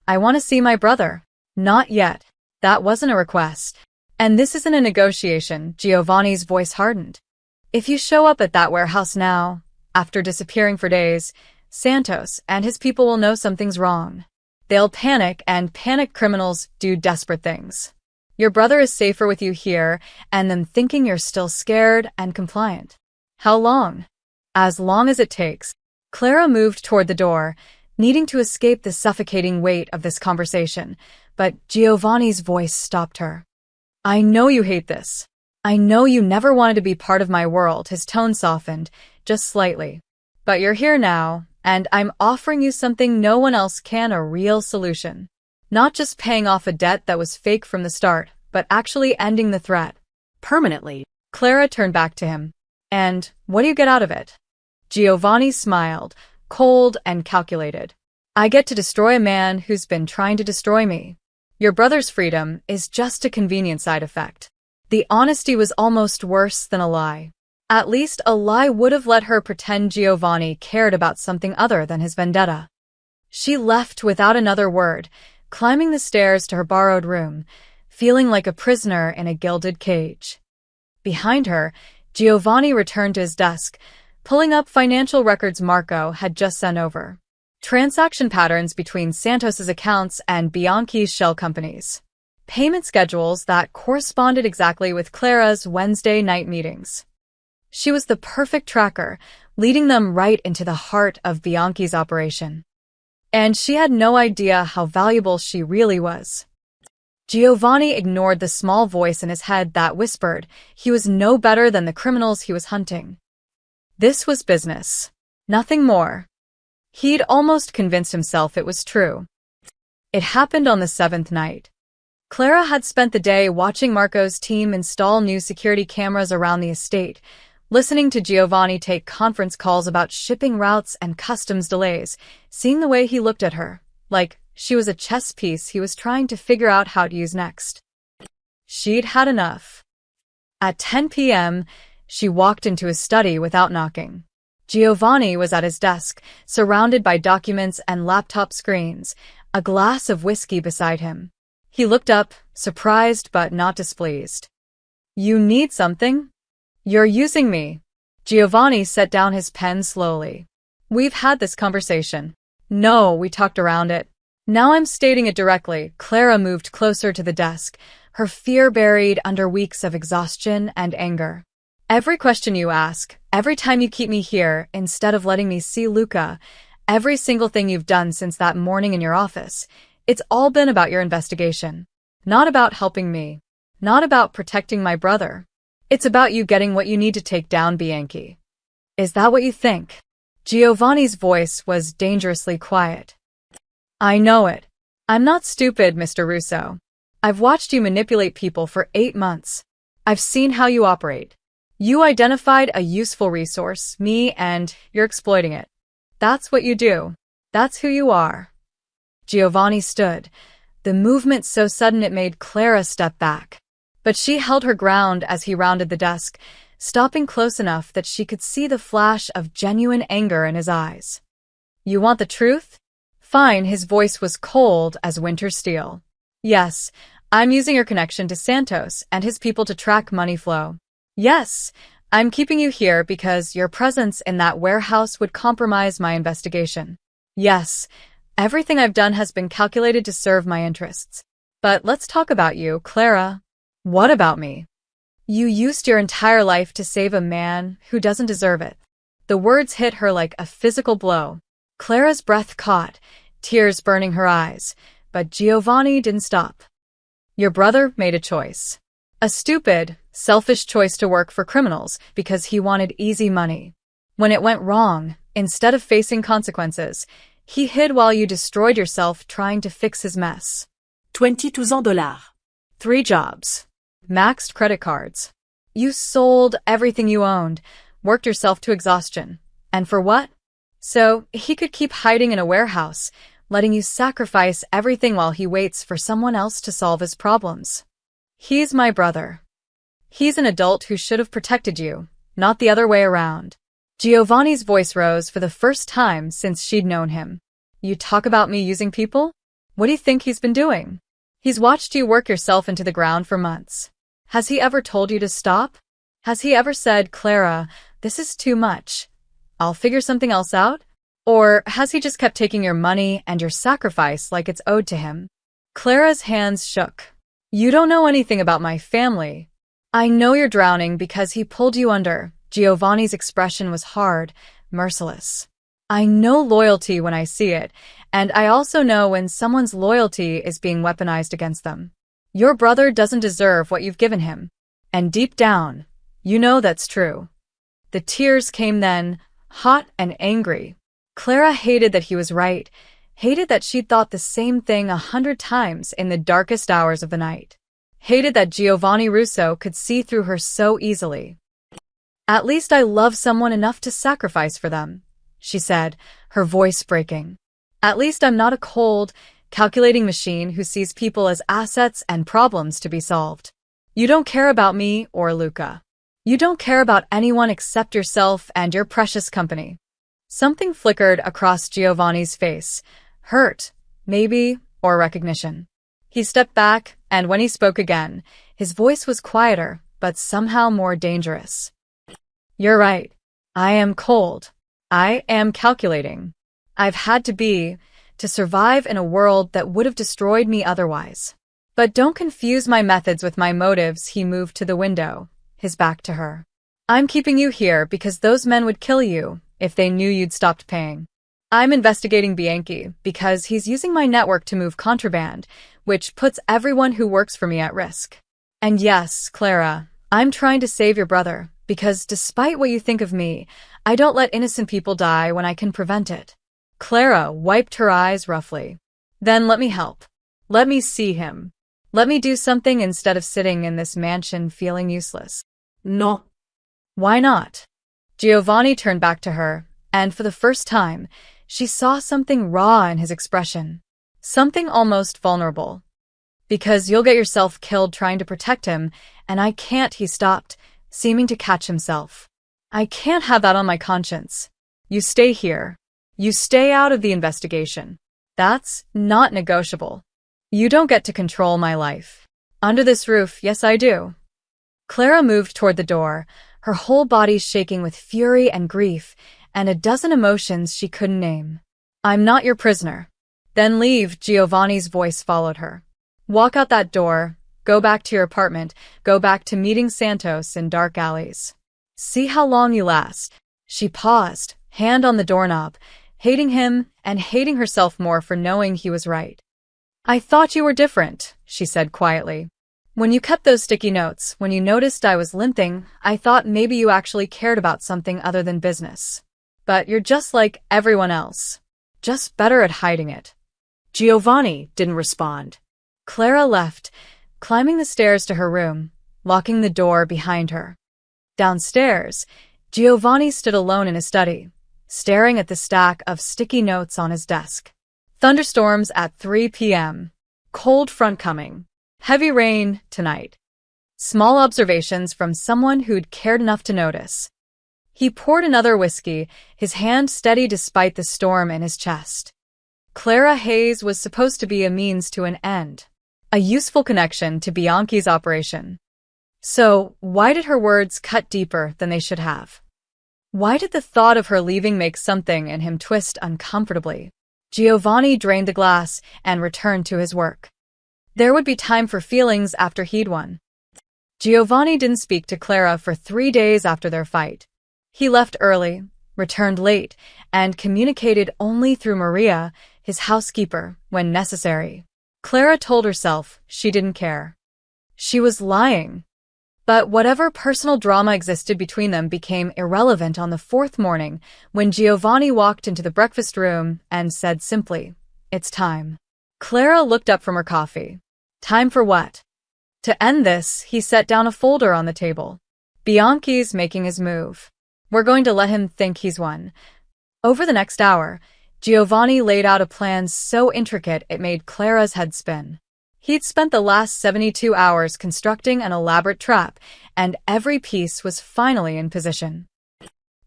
Speaker 1: I want to see my brother. Not yet. That wasn't a request. And this isn't a negotiation. Giovanni's voice hardened. If you show up at that warehouse now, after disappearing for days, Santos and his people will know something's wrong. They'll panic, and panicked criminals do desperate things. Your brother is safer with you here, and them thinking you're still scared and compliant. How long? As long as it takes. Clara moved toward the door, needing to escape the suffocating weight of this conversation, but Giovanni's voice stopped her. I know you hate this. I know you never wanted to be part of my world. His tone softened, just slightly. But you're here now, and I'm offering you something no one else can, a real solution. Not just paying off a debt that was fake from the start, but actually ending the threat.
Speaker 2: Permanently.
Speaker 1: Clara turned back to him. And what do you get out of it? Giovanni smiled, cold and calculated. I get to destroy a man who's been trying to destroy me. Your brother's freedom is just a convenient side effect. The honesty was almost worse than a lie. At least a lie would have let her pretend Giovanni cared about something other than his vendetta. She left without another word, climbing the stairs to her borrowed room, feeling like a prisoner in a gilded cage. Behind her, Giovanni returned to his desk, pulling up financial records Marco had just sent over. Transaction patterns between Santos's accounts and Bianchi's shell companies. Payment schedules that corresponded exactly with Clara's Wednesday night meetings. She was the perfect tracker, leading them right into the heart of Bianchi's operation. And she had no idea how valuable she really was. Giovanni ignored the small voice in his head that whispered he was no better than the criminals he was hunting. This was business. Nothing more. He'd almost convinced himself it was true. It happened on the 7th night. Clara had spent the day watching Marco's team install new security cameras around the estate, listening to Giovanni take conference calls about shipping routes and customs delays, seeing the way he looked at her, like she was a chess piece he was trying to figure out how to use next. She'd had enough. At 10 p.m., she walked into his study without knocking. Giovanni was at his desk, surrounded by documents and laptop screens, a glass of whiskey beside him. He looked up, surprised but not displeased. You need something? You're using me. Giovanni set down his pen slowly. We've had this conversation. No, we talked around it. Now I'm stating it directly. Clara moved closer to the desk, her fear buried under weeks of exhaustion and anger. Every question you ask, every time you keep me here instead of letting me see Luca, every single thing you've done since that morning in your office, it's all been about your investigation. Not about helping me. Not about protecting my brother. It's about you getting what you need to take down Bianchi. Is that what you think? Giovanni's voice was dangerously quiet. I know it. I'm not stupid, Mr. Russo. I've watched you manipulate people for 8 months. I've seen how you operate. You identified a useful resource, me, and you're exploiting it. That's what you do. That's who you are. Giovanni stood, the movement so sudden it made Clara step back. But she held her ground as he rounded the desk, stopping close enough that she could see the flash of genuine anger in his eyes. You want the truth? Fine, his voice was cold as winter steel. Yes, I'm using your connection to Santos and his people to track money flow. Yes, I'm keeping you here because your presence in that warehouse would compromise my investigation. Yes, everything I've done has been calculated to serve my interests. But let's talk about you, Clara. What about me? You used your entire life to save a man who doesn't deserve it. The words hit her like a physical blow. Clara's breath caught, tears burning her eyes, but Giovanni didn't stop. Your brother made a choice. A stupid, selfish choice to work for criminals because he wanted easy money. When it went wrong, instead of facing consequences, he hid while you destroyed yourself trying to fix his mess.
Speaker 2: $22.
Speaker 1: 3 jobs. Maxed credit cards. You sold everything you owned, worked yourself to exhaustion. And for what? So he could keep hiding in a warehouse, letting you sacrifice everything while he waits for someone else to solve his problems. He's my brother. He's an adult who should have protected you, not the other way around. Giovanni's voice rose for the first time since she'd known him. You talk about me using people? What do you think he's been doing? He's watched you work yourself into the ground for months. Has he ever told you to stop? Has he ever said, Clara, this is too much. I'll figure something else out? Or has he just kept taking your money and your sacrifice like it's owed to him? Clara's hands shook. You don't know anything about my family. I know you're drowning because he pulled you under. Giovanni's expression was hard, merciless. I know loyalty when I see it, and I also know when someone's loyalty is being weaponized against them. Your brother doesn't deserve what you've given him. And deep down, you know that's true. The tears came then, hot and angry. Clara hated that he was right, hated that she'd thought the same thing 100 times in the darkest hours of the night. Hated that Giovanni Russo could see through her so easily. At least I love someone enough to sacrifice for them, she said, her voice breaking. At least I'm not a cold, calculating machine who sees people as assets and problems to be solved. You don't care about me or Luca. You don't care about anyone except yourself and your precious company. Something flickered across Giovanni's face. Hurt, maybe, or recognition. He stepped back, and when he spoke again, his voice was quieter, but somehow more dangerous. You're right. I am cold. I am calculating. I've had to be, to survive in a world that would have destroyed me otherwise. But don't confuse my methods with my motives. He moved to the window, his back to her. I'm keeping you here because those men would kill you if they knew you'd stopped paying. I'm investigating Bianchi because he's using my network to move contraband, which puts everyone who works for me at risk. And yes, Clara, I'm trying to save your brother because despite what you think of me, I don't let innocent people die when I can prevent it. Clara wiped her eyes roughly. Then let me help. Let me see him. Let me do something instead of sitting in this mansion feeling useless.
Speaker 2: No.
Speaker 1: Why not? Giovanni turned back to her, and for the first time, she saw something raw in his expression. Something almost vulnerable. Because you'll get yourself killed trying to protect him, and I can't, he stopped, seeming to catch himself. I can't have that on my conscience. You stay here. You stay out of the investigation. That's not negotiable. You don't get to control my life. Under this roof, yes I do. Clara moved toward the door, her whole body shaking with fury and grief, and a dozen emotions she couldn't name. I'm not your prisoner. Then leave, Giovanni's voice followed her. Walk out that door, go back to your apartment, go back to meeting Santos in dark alleys. See how long you last. She paused, hand on the doorknob, hating him and hating herself more for knowing he was right. I thought you were different, she said quietly. When you kept those sticky notes, when you noticed I was limping, I thought maybe you actually cared about something other than business. But you're just like everyone else. Just better at hiding it.
Speaker 2: Giovanni didn't respond.
Speaker 1: Clara left, climbing the stairs to her room, locking the door behind her. Downstairs, Giovanni stood alone in his study, staring at the stack of sticky notes on his desk. Thunderstorms at 3 p.m. Cold front coming. Heavy rain tonight. Small observations from someone who'd cared enough to notice. He poured another whiskey, his hand steady despite the storm in his chest. Clara Hayes was supposed to be a means to an end, a useful connection to Bianchi's operation. So, why did her words cut deeper than they should have? Why did the thought of her leaving make something in him twist uncomfortably? Giovanni drained the glass and returned to his work. There would be time for feelings after he'd won. Giovanni didn't speak to Clara for 3 days after their fight. He left early, returned late, and communicated only through Maria, his housekeeper, when necessary. Clara told herself she didn't care. She was lying. But whatever personal drama existed between them became irrelevant on the 4th morning when Giovanni walked into the breakfast room and said simply, "It's time." Clara looked up from her coffee. Time for what? To end this, he set down a folder on the table. Bianchi's making his move. We're going to let him think he's won. Over the next hour, Giovanni laid out a plan so intricate it made Clara's head spin. He'd spent the last 72 hours constructing an elaborate trap, and every piece was finally in position.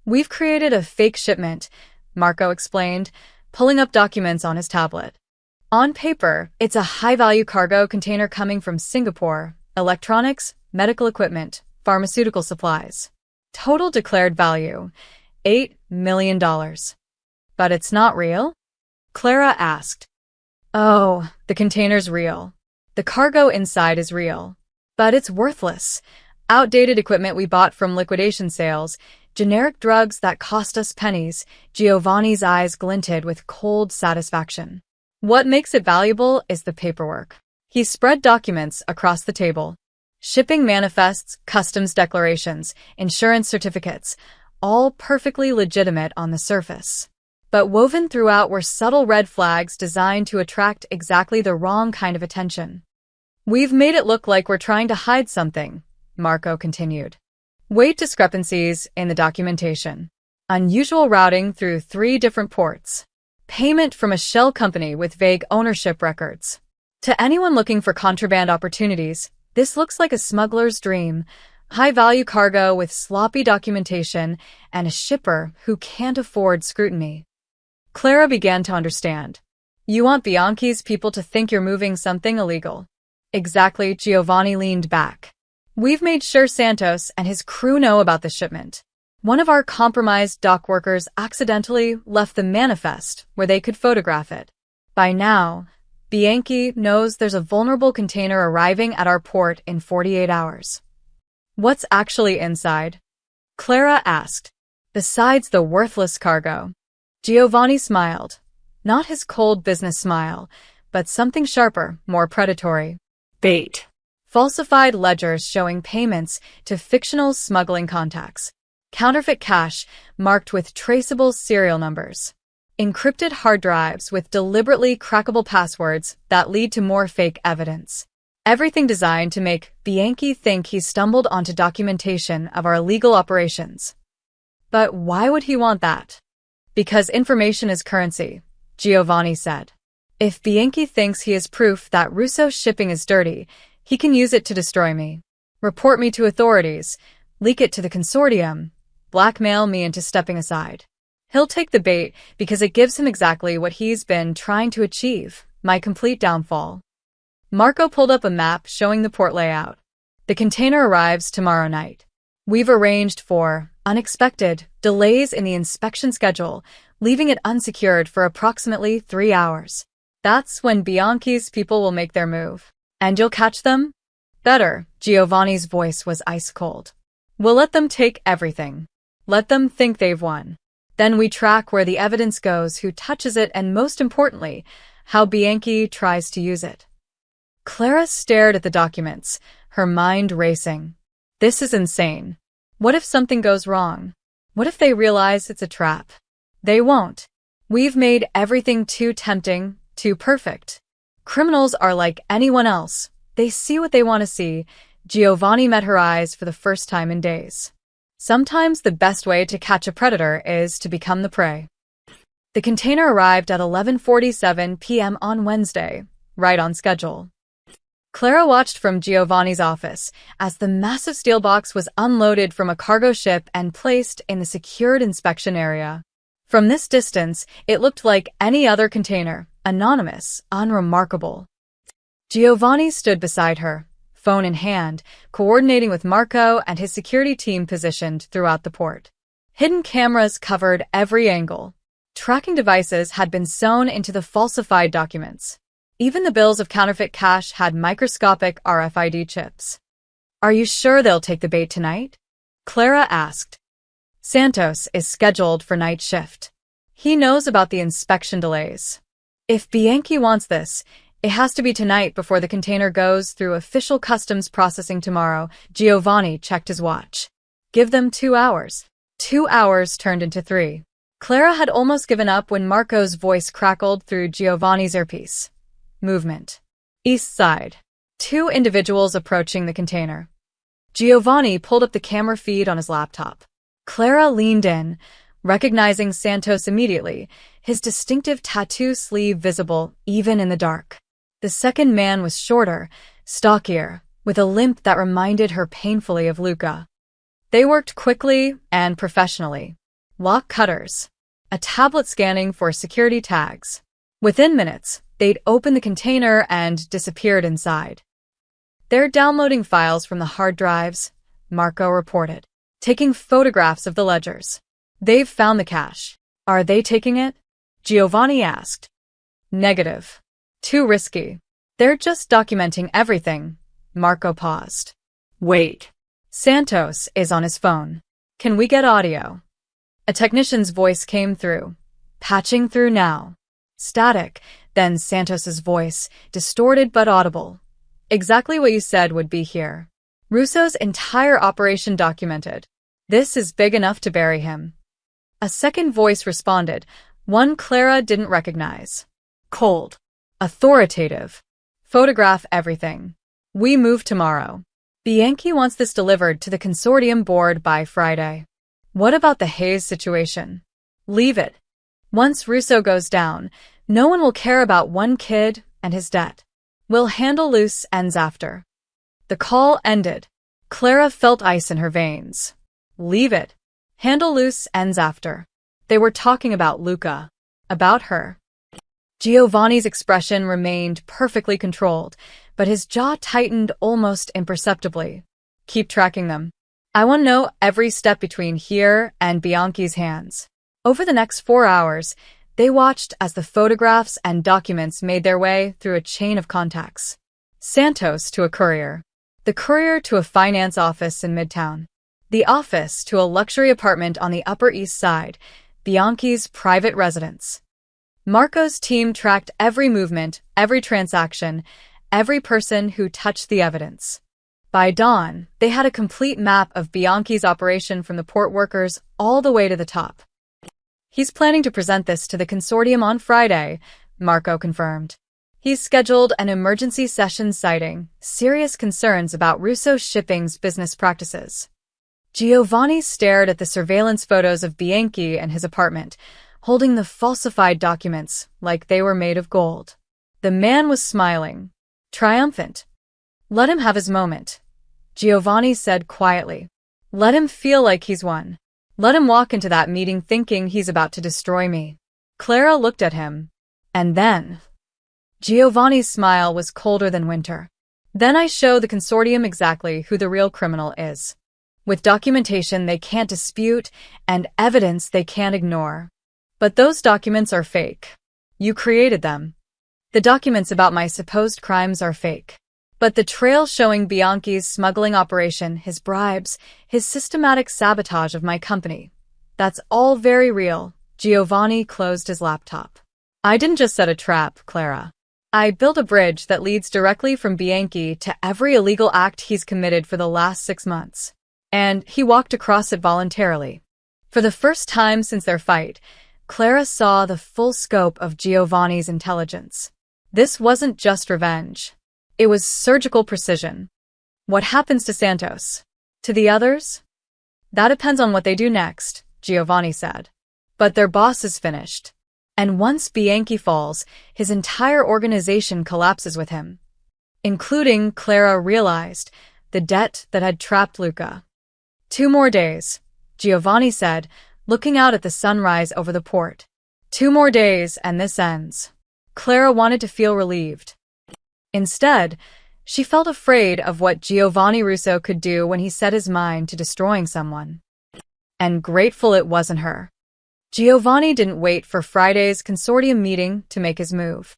Speaker 1: "We've created a fake shipment," Marco explained, pulling up documents on his tablet. On paper, it's a high-value cargo container coming from Singapore, electronics, medical equipment, pharmaceutical supplies. Total declared value, $8 million. But it's not real? Clara asked. Oh, the container's real. The cargo inside is real. But it's worthless. Outdated equipment we bought from liquidation sales, generic drugs that cost us pennies. Giovanni's eyes glinted with cold satisfaction. What makes it valuable is the paperwork. He spread documents across the table. Shipping manifests, customs declarations, insurance certificates, all perfectly legitimate on the surface. But woven throughout were subtle red flags designed to attract exactly the wrong kind of attention. "We've made it look like we're trying to hide something," Marco continued. "Weight discrepancies in the documentation. Unusual routing through 3 different ports. Payment from a shell company with vague ownership records. To anyone looking for contraband opportunities, this looks like a smuggler's dream. High-value cargo with sloppy documentation and a shipper who can't afford scrutiny." Clara began to understand. "You want Bianchi's people to think you're moving something illegal." "Exactly." Giovanni leaned back. "We've made sure Santos and his crew know about the shipment. One of our compromised dock workers accidentally left the manifest where they could photograph it. By now, Bianchi knows there's a vulnerable container arriving at our port in 48 hours. What's actually inside?" Clara asked. "Besides the worthless cargo." Giovanni smiled. Not his cold business smile, but something sharper, more predatory.
Speaker 2: Bait.
Speaker 1: Falsified ledgers showing payments to fictional smuggling contacts. Counterfeit cash marked with traceable serial numbers. Encrypted hard drives with deliberately crackable passwords that lead to more fake evidence. Everything designed to make Bianchi think he stumbled onto documentation of our illegal operations. But why would he want that? Because information is currency, Giovanni said. If Bianchi thinks he is proof that Russo's shipping is dirty, he can use it to destroy me. Report me to authorities, leak it to the consortium, blackmail me into stepping aside. He'll take the bait because it gives him exactly what he's been trying to achieve, my complete downfall. Marco pulled up a map showing the port layout. The container arrives tomorrow night. We've arranged for unexpected delays in the inspection schedule, leaving it unsecured for approximately 3 hours. That's when Bianchi's people will make their move. And you'll catch them? Better. Giovanni's voice was ice cold. We'll let them take everything. Let them think they've won. Then we track where the evidence goes, who touches it, and most importantly, how Bianchi tries to use it. Clara stared at the documents, her mind racing. This is insane. What if something goes wrong? What if they realize it's a trap? They won't. We've made everything too tempting, too perfect. Criminals are like anyone else. They see what they want to see. Giovanni met her eyes for the first time in days. Sometimes the best way to catch a predator is to become the prey. The container arrived at 11:47 p.m. on Wednesday, right on schedule. Clara watched from Giovanni's office as the massive steel box was unloaded from a cargo ship and placed in the secured inspection area. From this distance, it looked like any other container, Anonymous, unremarkable. Giovanni stood beside her, phone in hand, coordinating with Marco and his security team positioned throughout the port. Hidden cameras covered every angle. Tracking devices had been sewn into the falsified documents. Even the bills of counterfeit cash had microscopic RFID chips. "Are you sure they'll take the bait tonight?" Clara asked. "Santos is scheduled for night shift. He knows about the inspection delays. If Bianchi wants this, it has to be tonight before the container goes through official customs processing tomorrow." Giovanni checked his watch. "Give them 2 hours." 2 hours turned into 3. Clara had almost given up when Marco's voice crackled through Giovanni's earpiece. Movement. East side. 2 individuals approaching the container. Giovanni pulled up the camera feed on his laptop. Clara leaned in, recognizing Santos immediately, his distinctive tattoo sleeve visible even in the dark. The second man was shorter, stockier, with a limp that reminded her painfully of Luca. They worked quickly and professionally. Lock cutters. A tablet scanning for security tags. Within minutes, they'd opened the container and disappeared inside. "They're downloading files from the hard drives," Marco reported, taking photographs of the ledgers. "They've found the cash." "Are they taking it?" Giovanni asked. "Negative. Too risky. They're just documenting everything." Marco paused. "Wait." Santos is on his phone. "Can we get audio?" A technician's voice came through. "Patching through now." Static, then Santos's voice, distorted but audible. "Exactly what you said would be here. Russo's entire operation documented. This is big enough to bury him." A second voice responded, one Clara didn't recognize. Cold. Authoritative. "Photograph everything. We move tomorrow. Bianchi wants this delivered to the consortium board by Friday." "What about the Hayes situation?" "Leave it. Once Russo goes down, no one will care about one kid and his debt. We'll handle loose ends after." The call ended. Clara felt ice in her veins. "Leave it. Handle loose ends after." They were talking about Luca. About her. Giovanni's expression remained perfectly controlled, but his jaw tightened almost imperceptibly. "Keep tracking them. I want to know every step between here and Bianchi's hands." Over the next 4 hours, they watched as the photographs and documents made their way through a chain of contacts. Santos to a courier. The courier to a finance office in Midtown. The office to a luxury apartment on the Upper East Side, Bianchi's private residence. Marco's team tracked every movement, every transaction, every person who touched the evidence. By dawn, they had a complete map of Bianchi's operation from the port workers all the way to the top. "He's planning to present this to the consortium on Friday," Marco confirmed. "He's scheduled an emergency session citing serious concerns about Russo Shipping's business practices." Giovanni stared at the surveillance photos of Bianchi and his apartment, holding the falsified documents like they were made of gold. The man was smiling. Triumphant. "Let him have his moment," Giovanni said quietly. "Let him feel like he's won. Let him walk into that meeting thinking he's about to destroy me." Clara looked at him. "And then?" Giovanni's smile was colder than winter. "Then I show the consortium exactly who the real criminal is. With documentation they can't dispute and evidence they can't ignore. But those documents are fake. You created them. The documents about my supposed crimes are fake. But the trail showing Bianchi's smuggling operation, his bribes, his systematic sabotage of my company, that's all very real." Giovanni closed his laptop. "I didn't just set a trap, Clara. I built a bridge that leads directly from Bianchi to every illegal act he's committed for the last 6 months. And he walked across it voluntarily." For the first time since their fight, Clara saw the full scope of Giovanni's intelligence. This wasn't just revenge. It was surgical precision. "What happens to Santos? To the others?" "That depends on what they do next," Giovanni said. "But their boss is finished. And once Bianchi falls, his entire organization collapses with him. Including, Clara realized, the debt that had trapped Luca. 2 more days," Giovanni said, looking out at the sunrise over the port. 2 more days and this ends." Clara wanted to feel relieved. Instead, she felt afraid of what Giovanni Russo could do when he set his mind to destroying someone. And grateful it wasn't her. Giovanni didn't wait for Friday's consortium meeting to make his move.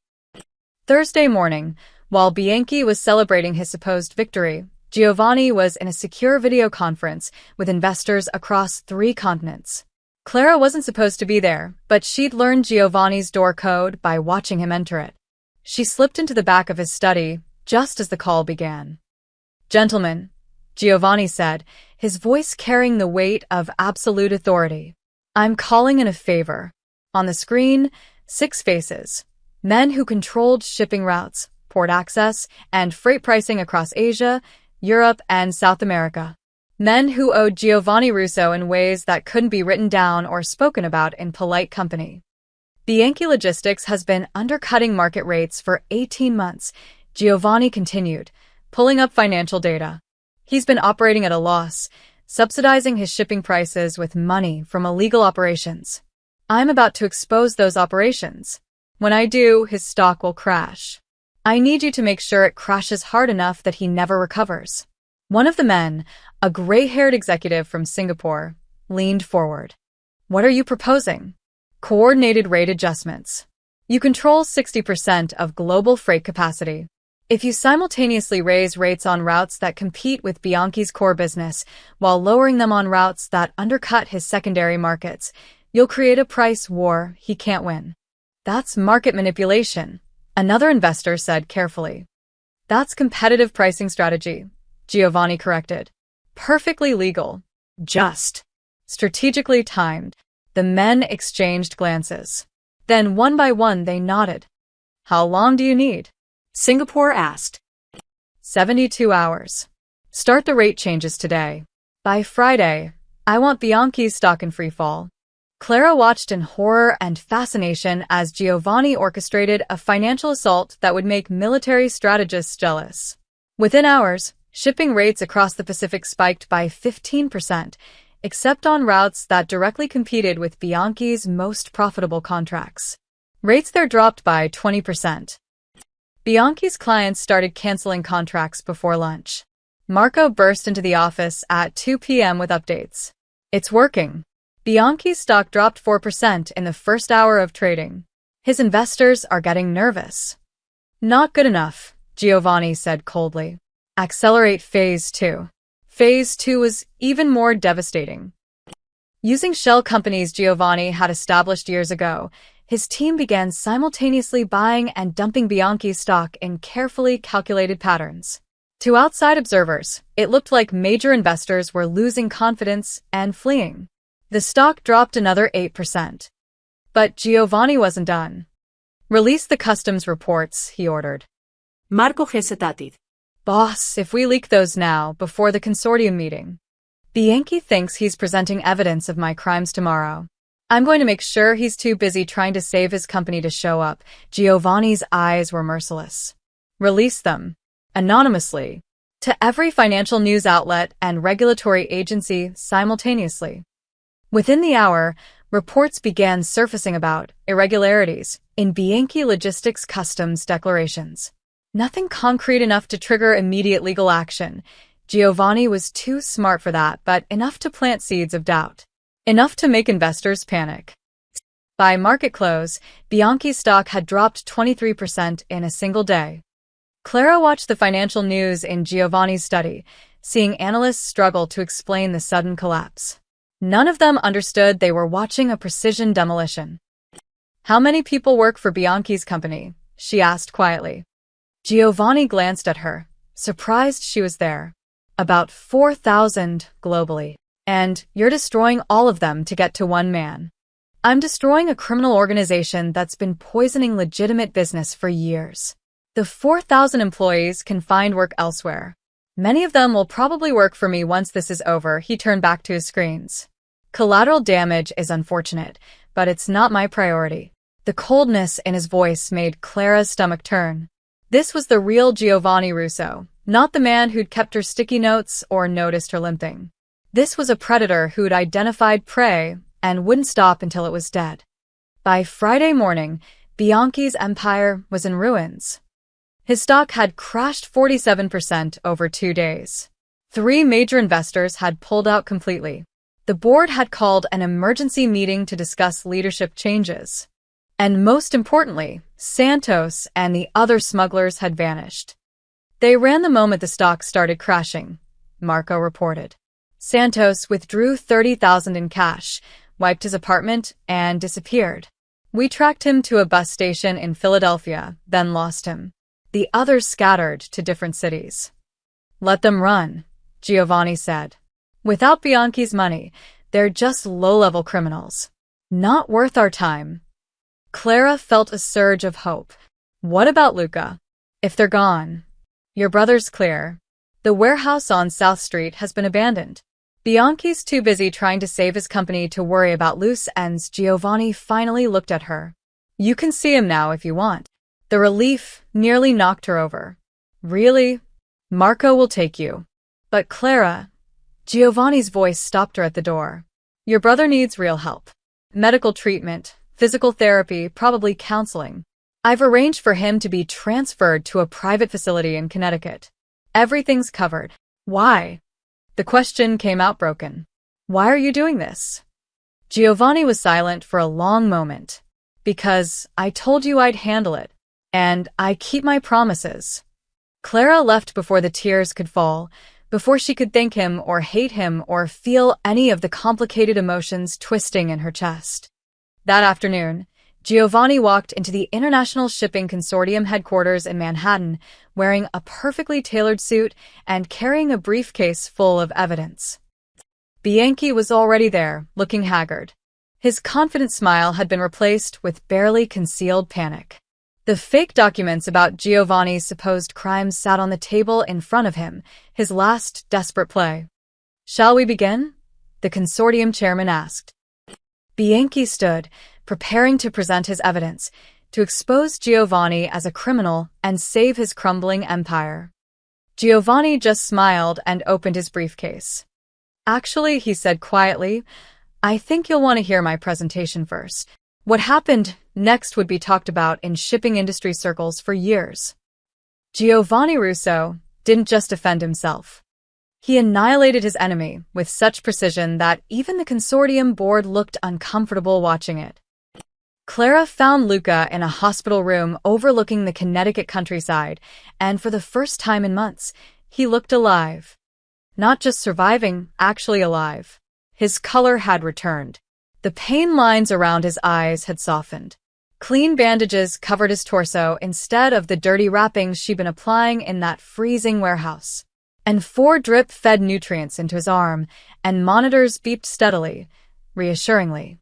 Speaker 1: Thursday morning, while Bianchi was celebrating his supposed victory, Giovanni was in a secure video conference with investors across 3 continents. Clara wasn't supposed to be there, but she'd learned Giovanni's door code by watching him enter it. She slipped into the back of his study just as the call began. "Gentlemen," Giovanni said, his voice carrying the weight of absolute authority. "I'm calling in a favor." On the screen, 6 faces. Men who controlled shipping routes, port access, and freight pricing across Asia, Europe, and South America. Men who owed Giovanni Russo in ways that couldn't be written down or spoken about in polite company. Bianchi Logistics has been undercutting market rates for 18 months, Giovanni continued, pulling up financial data. He's been operating at a loss, subsidizing his shipping prices with money from illegal operations. I'm about to expose those operations. When I do, his stock will crash. I need you to make sure it crashes hard enough that he never recovers. One of the men, a gray-haired executive from Singapore, leaned forward. "What are you proposing?" "Coordinated rate adjustments. You control 60% of global freight capacity. If you simultaneously raise rates on routes that compete with Bianchi's core business while lowering them on routes that undercut his secondary markets, you'll create a price war he can't win." "That's market manipulation," another investor said carefully. "That's competitive pricing strategy," Giovanni corrected. "Perfectly legal. Just. Strategically timed." The men exchanged glances. Then one by one they nodded. "How long do you need?"
Speaker 2: Singapore asked.
Speaker 1: 72 hours. Start the rate changes today. By Friday, I want Bianchi's stock in free fall. Clara watched in horror and fascination as Giovanni orchestrated a financial assault that would make military strategists jealous. Within hours, shipping rates across the Pacific spiked by 15%, except on routes that directly competed with Bianchi's most profitable contracts. Rates there dropped by 20%. Bianchi's clients started canceling contracts before lunch. Marco burst into the office at 2 p.m. with updates. "It's working." Bianchi's stock dropped 4% in the first hour of trading. His investors are getting nervous. "Not good enough," Giovanni said coldly. "Accelerate Phase 2. Phase 2 was even more devastating." Using shell companies Giovanni had established years ago, his team began simultaneously buying and dumping Bianchi's stock in carefully calculated patterns. To outside observers, it looked like major investors were losing confidence and fleeing. The stock dropped another 8%. But Giovanni wasn't done. "Release the customs reports," he ordered.
Speaker 2: Marco hesitated.
Speaker 1: "Boss, if we leak those now, before the consortium meeting, Bianchi thinks he's presenting evidence of my crimes tomorrow. I'm going to make sure he's too busy trying to save his company to show up." Giovanni's eyes were merciless. "Release them. Anonymously. To every financial news outlet and regulatory agency simultaneously." Within the hour, reports began surfacing about irregularities in Bianchi Logistics customs declarations. Nothing concrete enough to trigger immediate legal action. Giovanni was too smart for that, but enough to plant seeds of doubt. Enough to make investors panic. By market close, Bianchi's stock had dropped 23% in a single day. Clara watched the financial news in Giovanni's study, seeing analysts struggle to explain the sudden collapse. None of them understood they were watching a precision demolition. "How many people work for Bianchi's company?" she asked quietly. Giovanni glanced at her, surprised she was there. "About 4,000 globally. And you're destroying all of them to get to one man." "I'm destroying a criminal organization that's been poisoning legitimate business for years. The 4,000 employees can find work elsewhere. Many of them will probably work for me once this is over." He turned back to his screens. "Collateral damage is unfortunate, but it's not my priority." The coldness in his voice made Clara's stomach turn. This was the real Giovanni Russo, not the man who'd kept her sticky notes or noticed her limping. This was a predator who'd identified prey and wouldn't stop until it was dead. By Friday morning, Bianchi's empire was in ruins. His stock had crashed 47% over 2 days. 3 major investors had pulled out completely. The board had called an emergency meeting to discuss leadership changes. And most importantly, Santos and the other smugglers had vanished. They ran the moment the stock started crashing, Marco reported. Santos withdrew $30,000 in cash, wiped his apartment, and disappeared. We tracked him to a bus station in Philadelphia, then lost him. The others scattered to different cities. Let them run, Giovanni said. Without Bianchi's money, they're just low-level criminals. Not worth our time. Clara felt a surge of hope. What about Luca? If they're gone, your brother's clear. The warehouse on South Street has been abandoned. Bianchi's too busy trying to save his company to worry about loose ends. Giovanni finally looked at her. You can see him now if you want. The relief nearly knocked her over. Really? Marco will take you. But Clara, Giovanni's voice stopped her at the door. Your brother needs real help. Medical treatment, physical therapy, probably counseling. I've arranged for him to be transferred to a private facility in Connecticut. Everything's covered. Why? The question came out broken. Why are you doing this? Giovanni was silent for a long moment. Because I told you I'd handle it. And I keep my promises. Clara left before the tears could fall, before she could thank him or hate him or feel any of the complicated emotions twisting in her chest. That afternoon, Giovanni walked into the International Shipping Consortium headquarters in Manhattan, wearing a perfectly tailored suit and carrying a briefcase full of evidence. Bianchi was already there, looking haggard. His confident smile had been replaced with barely concealed panic. The fake documents about Giovanni's supposed crimes sat on the table in front of him, his last desperate play. Shall we begin? The consortium chairman asked. Bianchi stood, preparing to present his evidence, to expose Giovanni as a criminal and save his crumbling empire. Giovanni just smiled and opened his briefcase. Actually, he said quietly, I think you'll want to hear my presentation first. What happened next would be talked about in shipping industry circles for years. Giovanni Russo didn't just defend himself. He annihilated his enemy with such precision that even the consortium board looked uncomfortable watching it. Clara found Luca in a hospital room overlooking the Connecticut countryside, and for the first time in months, he looked alive. Not just surviving, actually alive. His color had returned. The pain lines around his eyes had softened. Clean bandages covered his torso instead of the dirty wrappings she'd been applying in that freezing warehouse. And 4 drip fed nutrients into his arm, and monitors beeped steadily, reassuringly.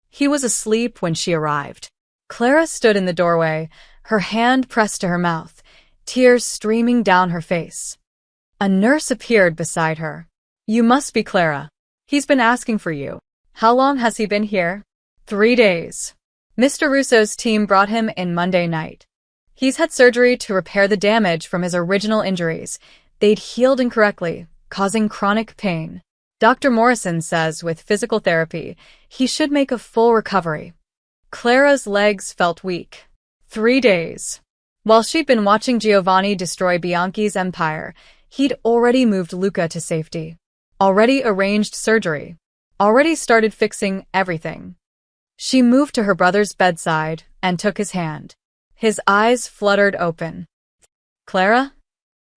Speaker 1: He was asleep when she arrived. Clara stood in the doorway, her hand pressed to her mouth, tears streaming down her face. A nurse appeared beside her. You must be Clara. He's been asking for you. How long has he been here? 3 days. Mr. Russo's team brought him in Monday night. He's had surgery to repair the damage from his original injuries. They'd healed incorrectly, causing chronic pain. Dr. Morrison says with physical therapy, he should make a full recovery. Clara's legs felt weak. 3 days. While she'd been watching Giovanni destroy Bianchi's empire, he'd already moved Luca to safety. Already arranged surgery. Already started fixing everything. She moved to her brother's bedside and took his hand. His eyes fluttered open. Clara?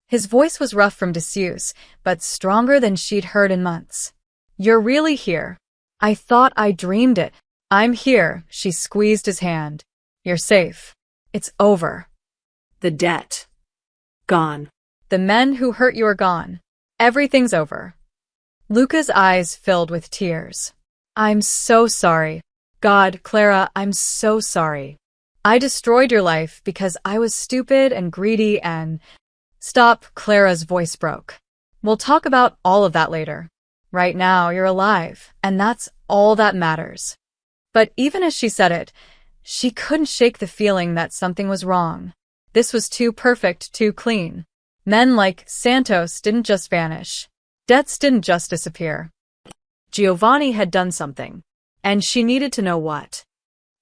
Speaker 1: His voice was rough from disuse, but stronger than she'd heard in months. You're really here. I thought I dreamed it. I'm here, she squeezed his hand. You're safe. It's over.
Speaker 2: The debt. Gone.
Speaker 1: The men who hurt you are gone. Everything's over. Luca's eyes filled with tears. I'm so sorry. God, Clara, I'm so sorry. I destroyed your life because I was stupid and greedy and... Stop, Clara's voice broke. We'll talk about all of that later. Right now, you're alive, and that's all that matters. But even as she said it, she couldn't shake the feeling that something was wrong. This was too perfect, too clean. Men like Santos didn't just vanish. Debts didn't just disappear. Giovanni had done something, and she needed to know what.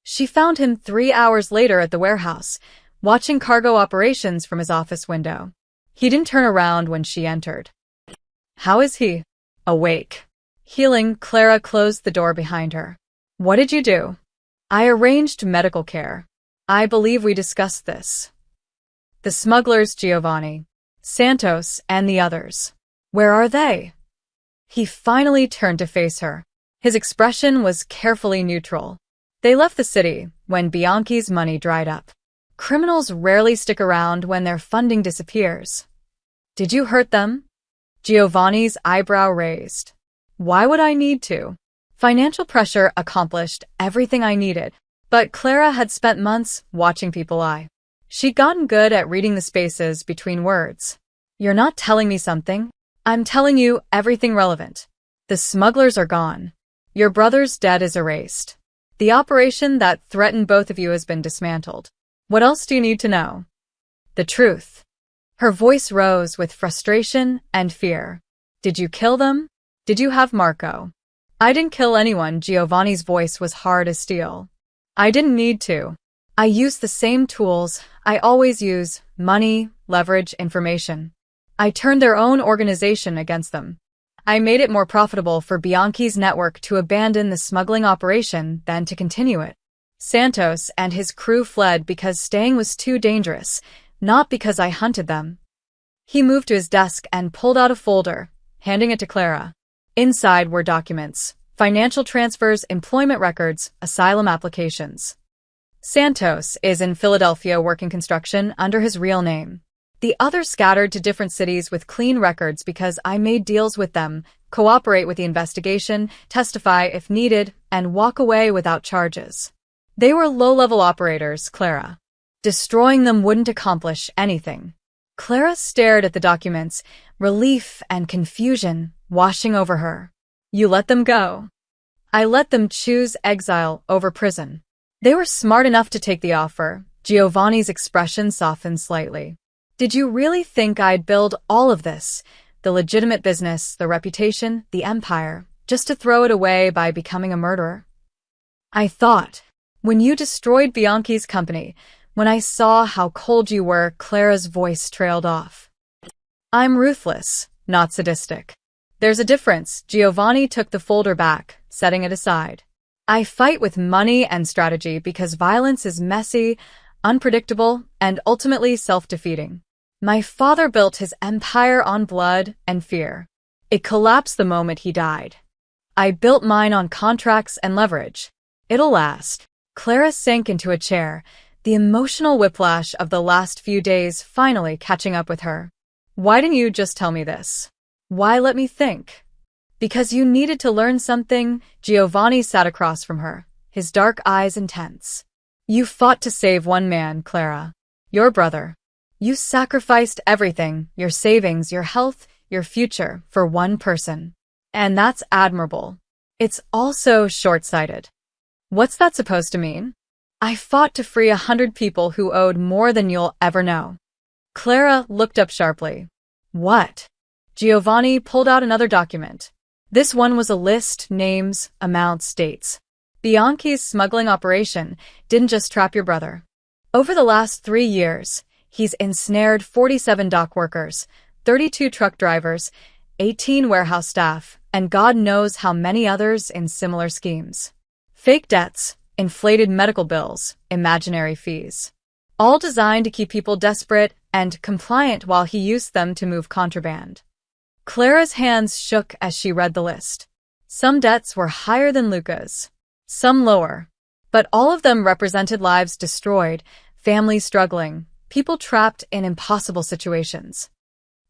Speaker 1: She found him 3 hours later at the warehouse, watching cargo operations from his office window. He didn't turn around when she entered. How is he? Awake. Healing, Clara closed the door behind her. What did you do? I arranged medical care. I believe we discussed this. The smugglers, Giovanni, Santos, and the others. Where are they? He finally turned to face her. His expression was carefully neutral. They left the city when Bianchi's money dried up. Criminals rarely stick around when their funding disappears. Did you hurt them? Giovanni's eyebrow raised. Why would I need to? Financial pressure accomplished everything I needed, but Clara had spent months watching people lie. She'd gotten good at reading the spaces between words. You're not telling me something. I'm telling you everything relevant. The smugglers are gone. Your brother's debt is erased. The operation that threatened both of you has been dismantled. What else do you need to know? The truth. Her voice rose with frustration and fear. Did you kill them? Did you have Marco? I didn't kill anyone. Giovanni's voice was hard as steel. I didn't need to. I used the same tools I always use: money, leverage, information. I turned their own organization against them. I made it more profitable for Bianchi's network to abandon the smuggling operation than to continue it. Santos and his crew fled because staying was too dangerous, not because I hunted them. He moved to his desk and pulled out a folder, handing it to Clara. Inside were documents, financial transfers, employment records, asylum applications. Santos is in Philadelphia working construction under his real name. The others scattered to different cities with clean records because I made deals with them, cooperate with the investigation, testify if needed, and walk away without charges. They were low-level operators, Clara. Destroying them wouldn't accomplish anything. Clara stared at the documents, relief and confusion washing over her. You let them go. I let them choose exile over prison. They were smart enough to take the offer. Giovanni's expression softened slightly. Did you really think I'd build all of this, the legitimate business, the reputation, the empire, just to throw it away by becoming a murderer? I thought, when you destroyed Bianchi's company, when I saw how cold you were, Clara's voice trailed off. I'm ruthless, not sadistic. There's a difference. Giovanni took the folder back, setting it aside. I fight with money and strategy because violence is messy, unpredictable, and ultimately self-defeating. My father built his empire on blood and fear. It collapsed the moment he died. I built mine on contracts and leverage. It'll last. Clara sank into a chair, the emotional whiplash of the last few days finally catching up with her. Why didn't you just tell me this? Why let me think? Because you needed to learn something. Giovanni sat across from her, his dark eyes intense. You fought to save one man, Clara. Your brother. You sacrificed everything, your savings, your health, your future, for one person. And that's admirable. It's also short-sighted. What's that supposed to mean? I fought to free 100 people who owed more than you'll ever know. Clara looked up sharply. What? Giovanni pulled out another document. This one was a list, names, amounts, dates. Bianchi's smuggling operation didn't just trap your brother. Over the last 3 years, he's ensnared 47 dock workers, 32 truck drivers, 18 warehouse staff, and God knows how many others in similar schemes. Fake debts, inflated medical bills, imaginary fees. All designed to keep people desperate and compliant while he used them to move contraband. Clara's hands shook as she read the list. Some debts were higher than Luca's, some lower, but all of them represented lives destroyed, families struggling, people trapped in impossible situations.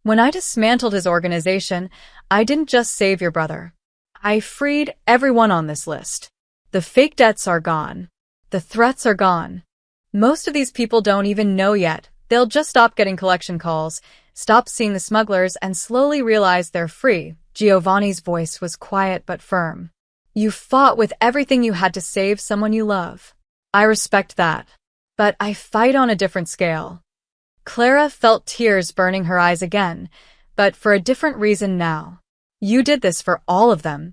Speaker 1: When I dismantled his organization, I didn't just save your brother. I freed everyone on this list. The fake debts are gone. The threats are gone. Most of these people don't even know yet. They'll just stop getting collection calls, stop seeing the smugglers, and slowly realize they're free. Giovanni's voice was quiet but firm. You fought with everything you had to save someone you love. I respect that. But I fight on a different scale. Clara felt tears burning her eyes again, but for a different reason now. You did this for all of them.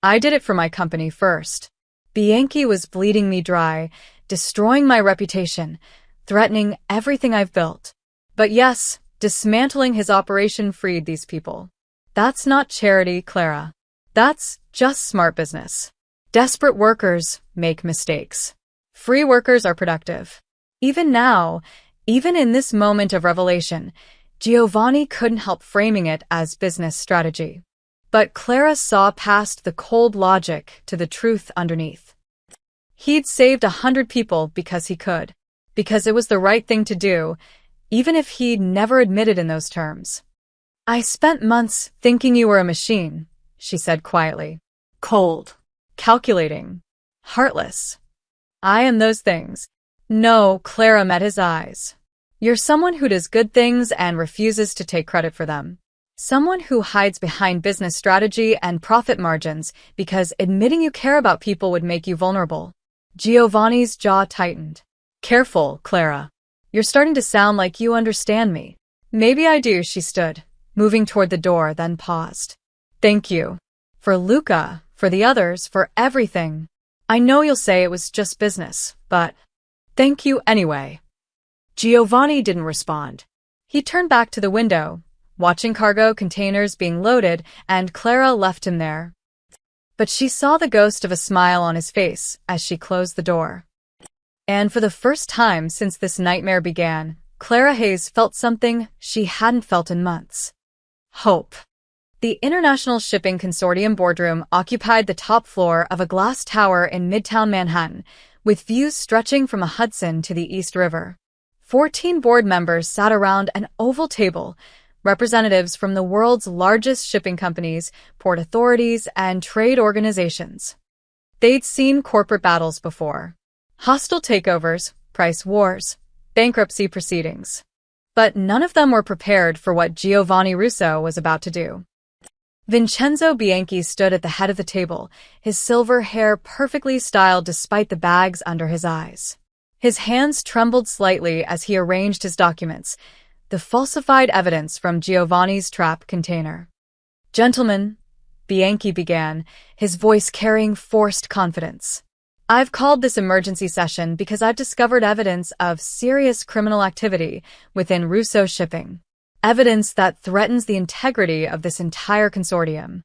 Speaker 1: I did it for my company first. Bianchi was bleeding me dry, destroying my reputation, threatening everything I've built. But yes, dismantling his operation freed these people. That's not charity, Clara. That's just smart business. Desperate workers make mistakes. Free workers are productive. Even now, even in this moment of revelation, Giovanni couldn't help framing it as business strategy. But Clara saw past the cold logic to the truth underneath. He'd saved 100 people because he could, because it was the right thing to do, even if he'd never admitted in those terms. I spent months thinking you were a machine, she said quietly.
Speaker 2: Cold.
Speaker 1: Calculating. Heartless. I am those things. No, Clara met his eyes. You're someone who does good things and refuses to take credit for them. Someone who hides behind business strategy and profit margins because admitting you care about people would make you vulnerable. Giovanni's jaw tightened. Careful, Clara. You're starting to sound like you understand me. Maybe I do, she stood, moving toward the door, then paused. Thank you. For Luca, for the others, for everything. I know you'll say it was just business, but thank you anyway. Giovanni didn't respond. He turned back to the window, watching cargo containers being loaded, and Clara left him there. But she saw the ghost of a smile on his face as she closed the door. And for the first time since this nightmare began, Clara Hayes felt something she hadn't felt in months. Hope. The International Shipping Consortium boardroom occupied the top floor of a glass tower in Midtown Manhattan, with views stretching from the Hudson to the East River. 14 board members sat around an oval table, representatives from the world's largest shipping companies, port authorities, and trade organizations. They'd seen corporate battles before. Hostile takeovers, price wars, bankruptcy proceedings. But none of them were prepared for what Giovanni Russo was about to do. Vincenzo Bianchi stood at the head of the table, his silver hair perfectly styled despite the bags under his eyes. His hands trembled slightly as he arranged his documents, the falsified evidence from Giovanni's trap container. Gentlemen, Bianchi began, his voice carrying forced confidence. I've called this emergency session because I've discovered evidence of serious criminal activity within Russo Shipping. Evidence that threatens the integrity of this entire consortium.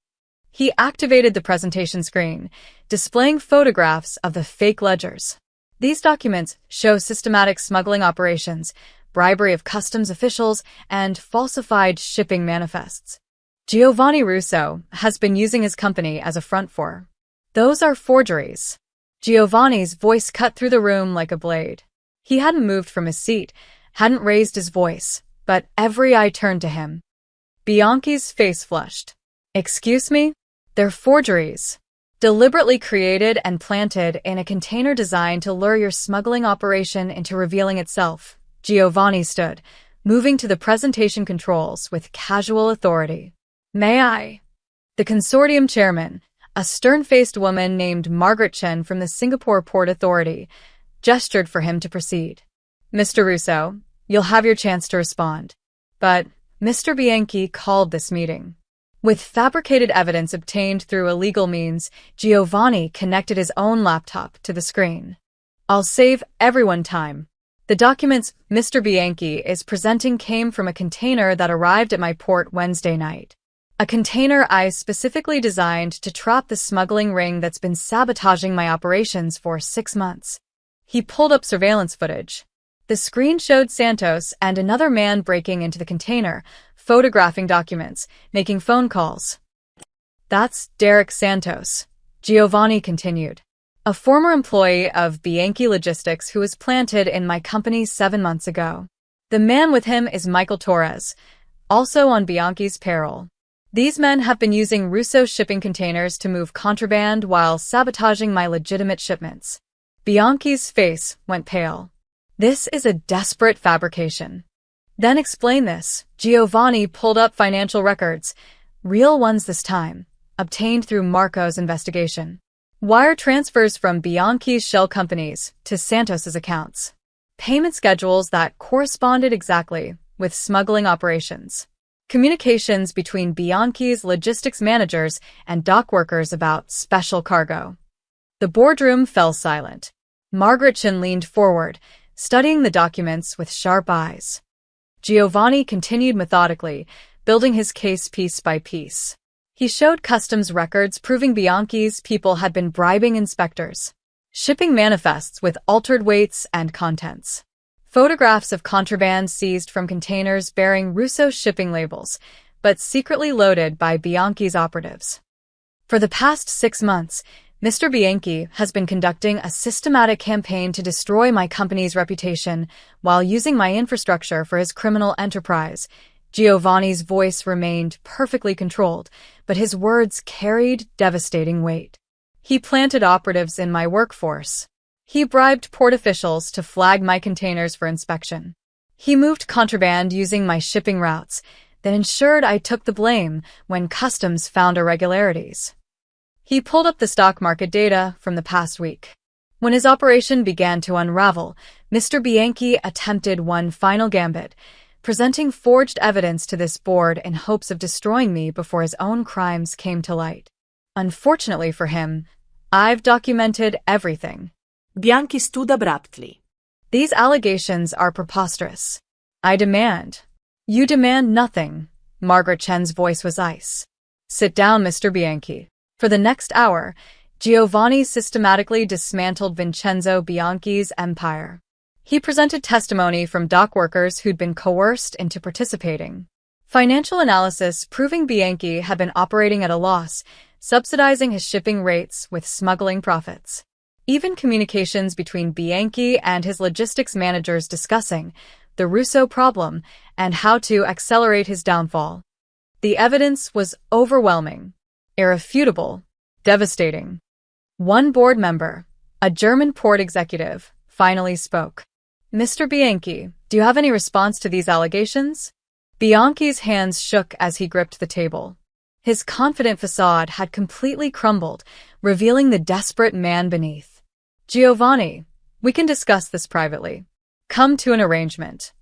Speaker 1: He activated the presentation screen, displaying photographs of the fake ledgers. These documents show systematic smuggling operations, bribery of customs officials, and falsified shipping manifests. Giovanni Russo has been using his company as a front for. Those are forgeries. Giovanni's voice cut through the room like a blade. He hadn't moved from his seat, hadn't raised his voice, but every eye turned to him. Bianchi's face flushed. Excuse me? They're forgeries. Deliberately created and planted in a container designed to lure your smuggling operation into revealing itself. Giovanni stood, moving to the presentation controls with casual authority. May I? The consortium chairman, a stern-faced woman named Margaret Chen from the Singapore Port Authority, gestured for him to proceed. Mr. Russo, you'll have your chance to respond. But Mr. Bianchi called this meeting. With fabricated evidence obtained through illegal means, Giovanni connected his own laptop to the screen. I'll save everyone time. The documents Mr. Bianchi is presenting came from a container that arrived at my port Wednesday night. A container I specifically designed to trap the smuggling ring that's been sabotaging my operations for 6 months. He pulled up surveillance footage. The screen showed Santos and another man breaking into the container, photographing documents, making phone calls. That's Derek Santos, Giovanni continued. A former employee of Bianchi Logistics who was planted in my company 7 months ago. The man with him is Michael Torres, also on Bianchi's payroll. These men have been using Russo shipping containers to move contraband while sabotaging my legitimate shipments. Bianchi's face went pale. This is a desperate fabrication. Then explain this. Giovanni pulled up financial records, real ones this time, obtained through Marco's investigation. Wire transfers from Bianchi's shell companies to Santos's accounts. Payment schedules that corresponded exactly with smuggling operations. Communications between Bianchi's logistics managers and dock workers about special cargo. The boardroom fell silent. Margaret Chin leaned forward, studying the documents with sharp eyes. Giovanni continued methodically, building his case piece by piece. He showed customs records proving Bianchi's people had been bribing inspectors, shipping manifests with altered weights and contents, photographs of contraband seized from containers bearing Russo shipping labels, but secretly loaded by Bianchi's operatives. For the past 6 months, Mr. Bianchi has been conducting a systematic campaign to destroy my company's reputation while using my infrastructure for his criminal enterprise. Giovanni's voice remained perfectly controlled, but his words carried devastating weight. He planted operatives in my workforce. He bribed port officials to flag my containers for inspection. He moved contraband using my shipping routes, then ensured I took the blame when customs found irregularities. He pulled up the stock market data from the past week. When his operation began to unravel, Mr. Bianchi attempted one final gambit, presenting forged evidence to this board in hopes of destroying me before his own crimes came to light. Unfortunately for him, I've documented everything.
Speaker 2: Bianchi stood abruptly.
Speaker 1: These allegations are preposterous. I demand. You demand nothing. Margaret Chen's voice was ice. Sit down, Mr. Bianchi. For the next hour, Giovanni systematically dismantled Vincenzo Bianchi's empire. He presented testimony from dock workers who'd been coerced into participating. Financial analysis proving Bianchi had been operating at a loss, subsidizing his shipping rates with smuggling profits. Even communications between Bianchi and his logistics managers discussing the Russo problem and how to accelerate his downfall. The evidence was overwhelming, irrefutable, devastating. One board member, a German port executive, finally spoke. Mr. Bianchi, do you have any response to these allegations? Bianchi's hands shook as he gripped the table. His confident facade had completely crumbled, revealing the desperate man beneath. Giovanni, we can discuss this privately. Come to an arrangement.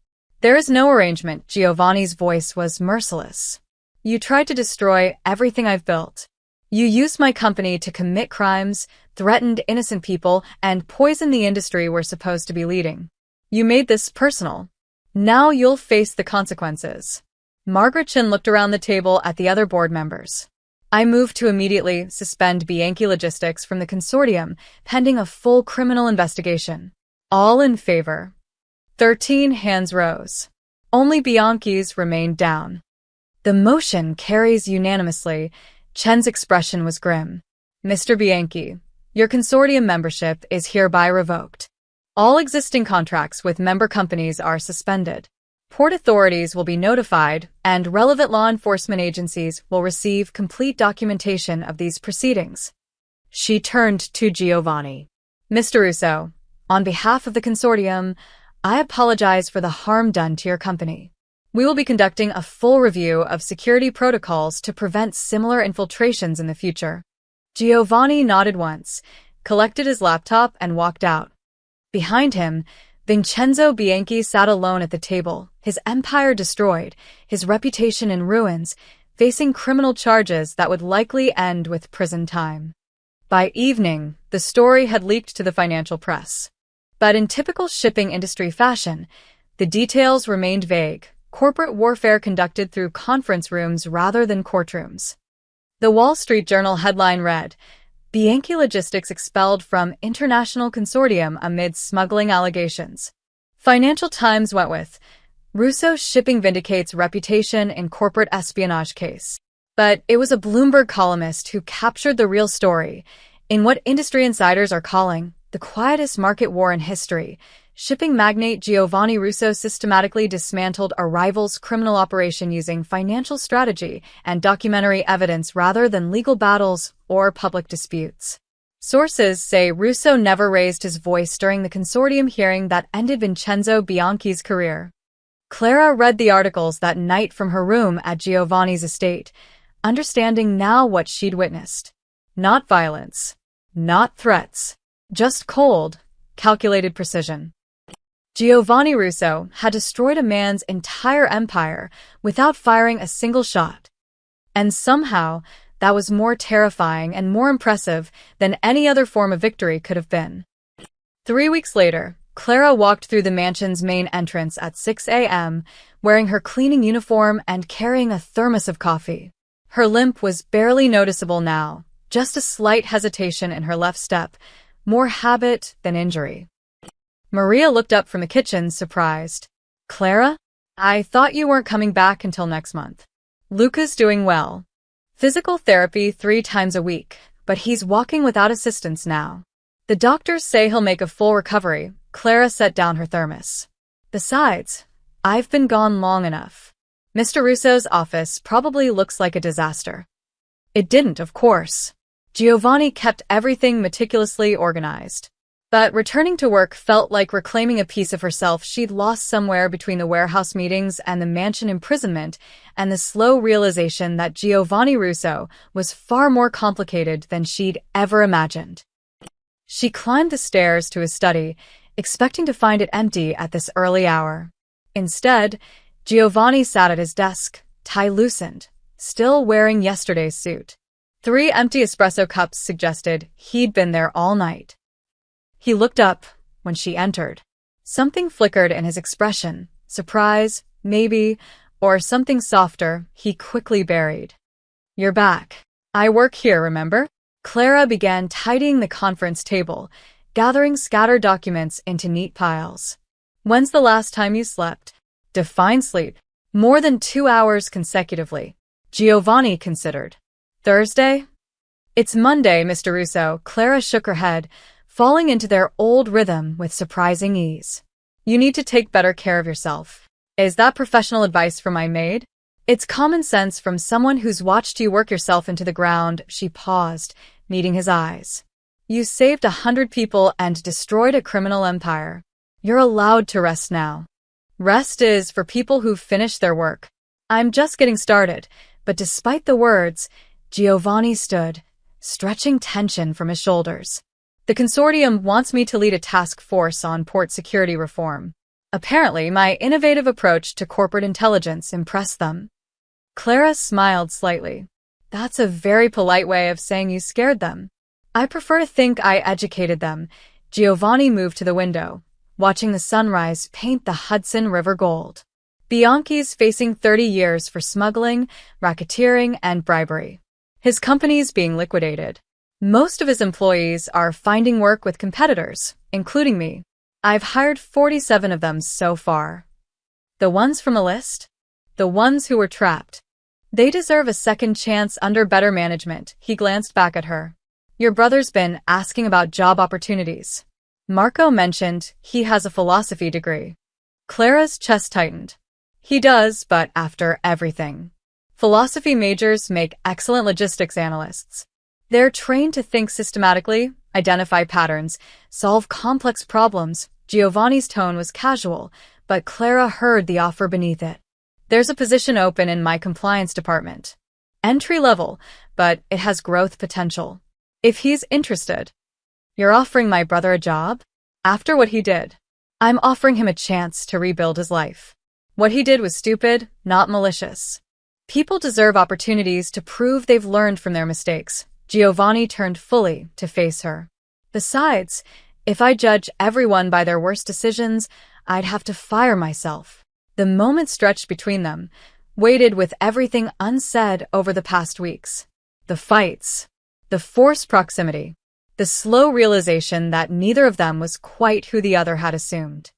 Speaker 1: There is no arrangement. Giovanni's voice was merciless. You tried to destroy everything I've built. You used my company to commit crimes, threatened innocent people, and poisoned the industry we're supposed to be leading. You made this personal. Now you'll face the consequences. Margaret Chin looked around the table at the other board members. I moved to immediately suspend Bianchi Logistics from the consortium, pending a full criminal investigation. All in favor. 13 hands rose. Only Bianchi's remained down. The motion carries unanimously. Chen's expression was grim. Mr. Bianchi, your consortium membership is hereby revoked. All existing contracts with member companies are suspended. Port authorities will be notified, and relevant law enforcement agencies will receive complete documentation of these proceedings. She turned to Giovanni. Mr. Russo, on behalf of the consortium, I apologize for the harm done to your company. We will be conducting a full review of security protocols to prevent similar infiltrations in the future. Giovanni nodded once, collected his laptop, and walked out. Behind him, Vincenzo Bianchi sat alone at the table, his empire destroyed, his reputation in ruins, facing criminal charges that would likely end with prison time. By evening, the story had leaked to the financial press. But in typical shipping industry fashion, the details remained vague. Corporate warfare conducted through conference rooms rather than courtrooms. The Wall Street Journal headline read, Bianchi Logistics expelled from international consortium amid smuggling allegations. Financial Times went with, Russo shipping vindicates reputation in corporate espionage case. But it was a Bloomberg columnist who captured the real story. In what industry insiders are calling the quietest market war in history, shipping magnate Giovanni Russo systematically dismantled a rival's criminal operation using financial strategy and documentary evidence rather than legal battles or public disputes. Sources say Russo never raised his voice during the consortium hearing that ended Vincenzo Bianchi's career. Clara read the articles that night from her room at Giovanni's estate, understanding now what she'd witnessed. Not violence, not threats, just cold, calculated precision. Giovanni Russo had destroyed a man's entire empire without firing a single shot. And somehow, that was more terrifying and more impressive than any other form of victory could have been. 3 weeks later, Clara walked through the mansion's main entrance at 6 a.m., wearing her cleaning uniform and carrying a thermos of coffee. Her limp was barely noticeable now, just a slight hesitation in her left step, more habit than injury. Maria looked up from the kitchen, surprised. "Clara? I thought you weren't coming back until next month." "Luca's doing well. Physical therapy 3 times a week, but he's walking without assistance now. The doctors say he'll make a full recovery." Clara set down her thermos. "Besides, I've been gone long enough. Mr. Russo's office probably looks like a disaster." It didn't, of course. Giovanni kept everything meticulously organized. But returning to work felt like reclaiming a piece of herself she'd lost somewhere between the warehouse meetings and the mansion imprisonment, and the slow realization that Giovanni Russo was far more complicated than she'd ever imagined. She climbed the stairs to his study, expecting to find it empty at this early hour. Instead, Giovanni sat at his desk, tie loosened, still wearing yesterday's suit. 3 empty espresso cups suggested he'd been there all night. He looked up when she entered. Something flickered in his expression, surprise, maybe, or something softer he quickly buried. "You're back. I work here, remember?" Clara began tidying the conference table, gathering scattered documents into neat piles. "When's the last time you slept?" "Define sleep." "More than 2 hours consecutively." Giovanni considered. "Thursday?" "It's Monday, Mr. Russo." Clara shook her head, falling into their old rhythm with surprising ease. "You need to take better care of yourself." "Is that professional advice from my maid?" "It's common sense from someone who's watched you work yourself into the ground." She paused, meeting his eyes. "You saved 100 people and destroyed a criminal empire. You're allowed to rest now." "Rest is for people who've finished their work. I'm just getting started." But despite the words, Giovanni stood, stretching tension from his shoulders. "The consortium wants me to lead a task force on port security reform. Apparently, my innovative approach to corporate intelligence impressed them." Clara smiled slightly. "That's a very polite way of saying you scared them. I prefer to think I educated them." Giovanni moved to the window, watching the sunrise paint the Hudson River gold. Bianchi's facing 30 years for smuggling, racketeering, and bribery. His company's being liquidated. Most of his employees are finding work with competitors, including me. I've hired 47 of them so far. The ones from a list? The ones who were trapped. They deserve a second chance under better management. He glanced back at her. "Your brother's been asking about job opportunities. Marco mentioned he has a philosophy degree." Clara's chest tightened. "He does, but after everything. Philosophy majors make excellent logistics analysts. They're trained to think systematically, identify patterns, solve complex problems." Giovanni's tone was casual, but Clara heard the offer beneath it. "There's a position open in my compliance department. Entry level, but it has growth potential. If he's interested." "You're offering my brother a job?" "After what he did. I'm offering him a chance to rebuild his life. What he did was stupid, not malicious. People deserve opportunities to prove they've learned from their mistakes." Giovanni turned fully to face her. "Besides, if I judge everyone by their worst decisions, I'd have to fire myself." The moment stretched between them, weighted with everything unsaid over the past weeks. The fights, the forced proximity, the slow realization that neither of them was quite who the other had assumed.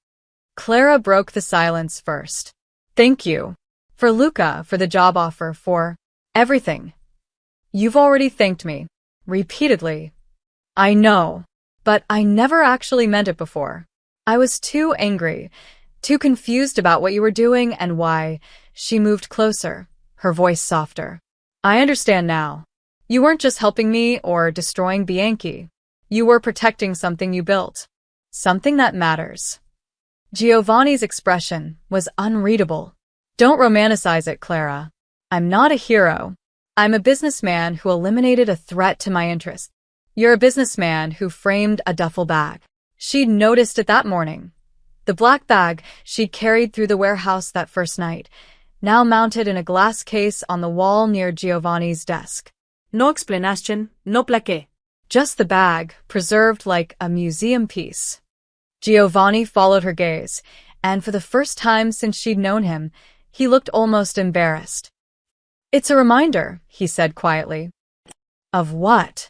Speaker 1: Clara broke the silence first. "Thank you. For Luca, for the job offer, for everything." "You've already thanked me. Repeatedly." "I know. But I never actually meant it before. I was too angry, too confused about what you were doing and why." She moved closer, her voice softer. "I understand now. You weren't just helping me or destroying Bianchi. You were protecting something you built. Something that matters." Giovanni's expression was unreadable. "Don't romanticize it, Clara. I'm not a hero. I'm a businessman who eliminated a threat to my interests. You're a businessman who framed a duffel bag." She'd noticed it that morning. The black bag she'd carried through the warehouse that first night, now mounted in a glass case on the wall near Giovanni's desk.
Speaker 2: No explanation, no plaqué.
Speaker 1: Just the bag, preserved like a museum piece. Giovanni followed her gaze, and for the first time since she'd known him, he looked almost embarrassed. It's a reminder, he said quietly. Of what?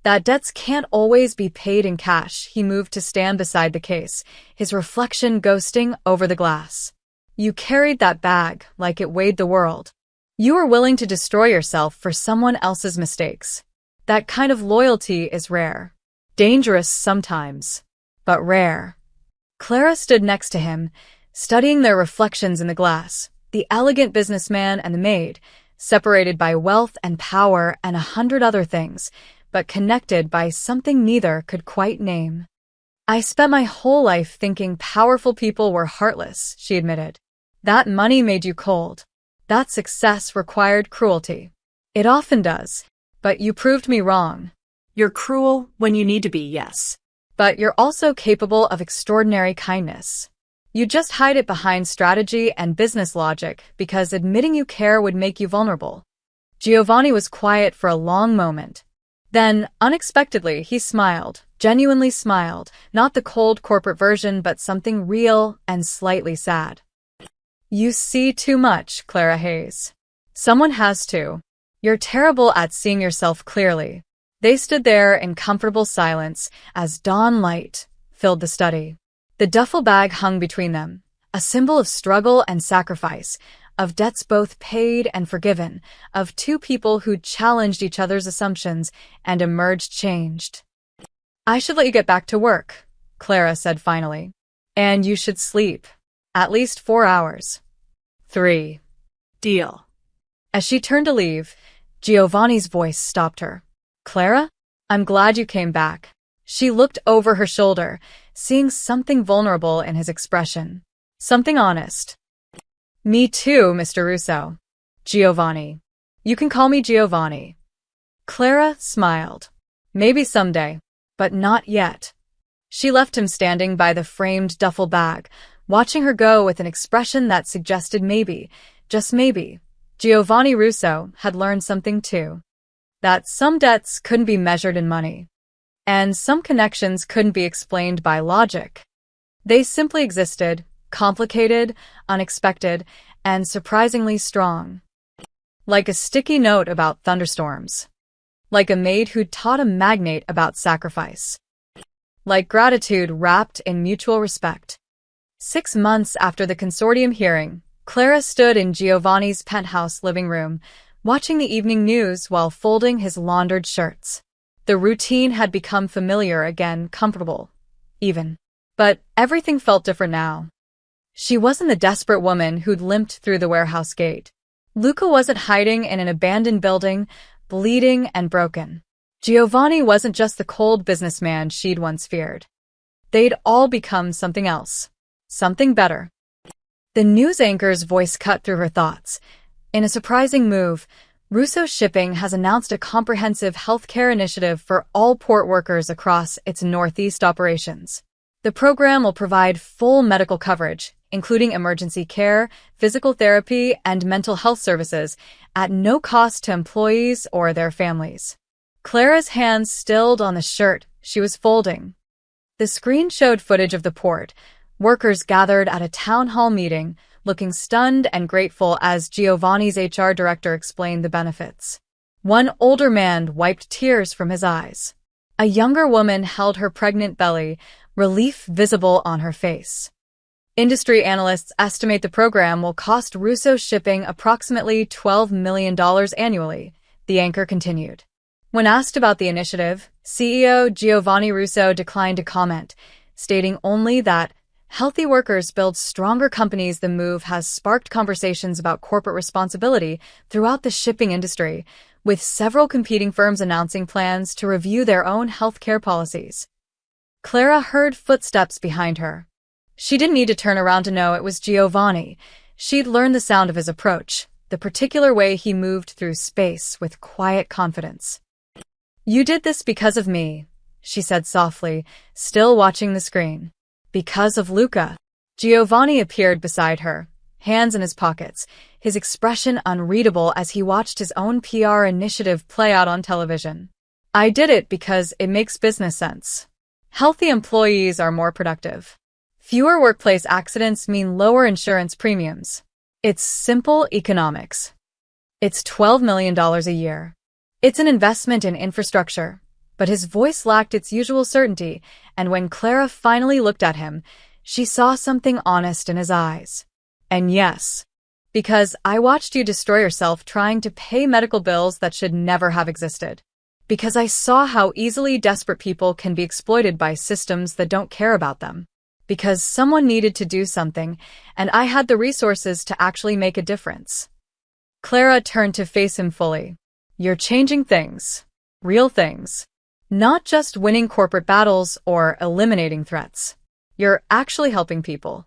Speaker 1: That debts can't always be paid in cash. He moved to stand beside the case, his reflection ghosting over the glass. You carried that bag like it weighed the world. You were willing to destroy yourself for someone else's mistakes. That kind of loyalty is rare. Dangerous sometimes, but rare. Clara stood next to him, studying their reflections in the glass, the elegant businessman and the maid, separated by wealth and power and 100 other things, but connected by something neither could quite name. I spent my whole life thinking powerful people were heartless, she admitted. That money made you cold. That success required cruelty. It often does, but you proved me wrong.
Speaker 2: You're cruel when you need to be, yes.
Speaker 1: But you're also capable of extraordinary kindness. You just hide it behind strategy and business logic because admitting you care would make you vulnerable. Giovanni was quiet for a long moment. Then, unexpectedly, he smiled, genuinely smiled, not the cold corporate version but something real and slightly sad. You see too much, Clara Hayes. Someone has to. You're terrible at seeing yourself clearly. They stood there in comfortable silence as dawn light filled the study. The duffel bag hung between them, a symbol of struggle and sacrifice, of debts both paid and forgiven, of two people who challenged each other's assumptions and emerged changed. I should let you get back to work, Clara said finally. And you should sleep. At least 4 hours. 3.
Speaker 2: Deal.
Speaker 1: As she turned to leave, Giovanni's voice stopped her. Clara? I'm glad you came back. She looked over her shoulder, seeing something vulnerable in his expression. Something honest. Me too, Mr. Russo. Giovanni. You can call me Giovanni. Clara smiled. Maybe someday, but not yet. She left him standing by the framed duffel bag, watching her go with an expression that suggested maybe, just maybe, Giovanni Russo had learned something too. That some debts couldn't be measured in money. And some connections couldn't be explained by logic. They simply existed, complicated, unexpected, and surprisingly strong. Like a sticky note about thunderstorms. Like a maid who taught a magnate about sacrifice. Like gratitude wrapped in mutual respect. 6 months after the consortium hearing, Clara stood in Giovanni's penthouse living room, watching the evening news while folding his laundered shirts. The routine had become familiar again, comfortable, even. But everything felt different now. She wasn't the desperate woman who'd limped through the warehouse gate. Luca wasn't hiding in an abandoned building, bleeding and broken. Giovanni wasn't just the cold businessman she'd once feared. They'd all become something else. Something better. The news anchor's voice cut through her thoughts. In a surprising move, Russo Shipping has announced a comprehensive healthcare initiative for all port workers across its Northeast operations. The program will provide full medical coverage, including emergency care, physical therapy, and mental health services, at no cost to employees or their families. Clara's hands stilled on the shirt she was folding. The screen showed footage of the port, workers gathered at a town hall meeting, looking stunned and grateful as Giovanni's HR director explained the benefits. One older man wiped tears from his eyes. A younger woman held her pregnant belly, relief visible on her face. Industry analysts estimate the program will cost Russo Shipping approximately $12 million annually, the anchor continued. When asked about the initiative, CEO Giovanni Russo declined to comment, stating only that healthy workers build stronger companies. The move has sparked conversations about corporate responsibility throughout the shipping industry, with several competing firms announcing plans to review their own healthcare policies. Clara heard footsteps behind her. She didn't need to turn around to know it was Giovanni. She'd learned the sound of his approach, the particular way he moved through space with quiet confidence. You did this because of me, she said softly, still watching the screen. Because of Luca. Giovanni appeared beside her, hands in his pockets, his expression unreadable as he watched his own PR initiative play out on television. I did it because it makes business sense. Healthy employees are more productive. Fewer workplace accidents mean lower insurance premiums. It's simple economics. It's $12 million a year. It's an investment in infrastructure. But his voice lacked its usual certainty, and when Clara finally looked at him, she saw something honest in his eyes. And yes, because I watched you destroy yourself trying to pay medical bills that should never have existed. Because I saw how easily desperate people can be exploited by systems that don't care about them. Because someone needed to do something, and I had the resources to actually make a difference. Clara turned to face him fully. You're changing things. Real things. Not just winning corporate battles or eliminating threats. You're actually helping people.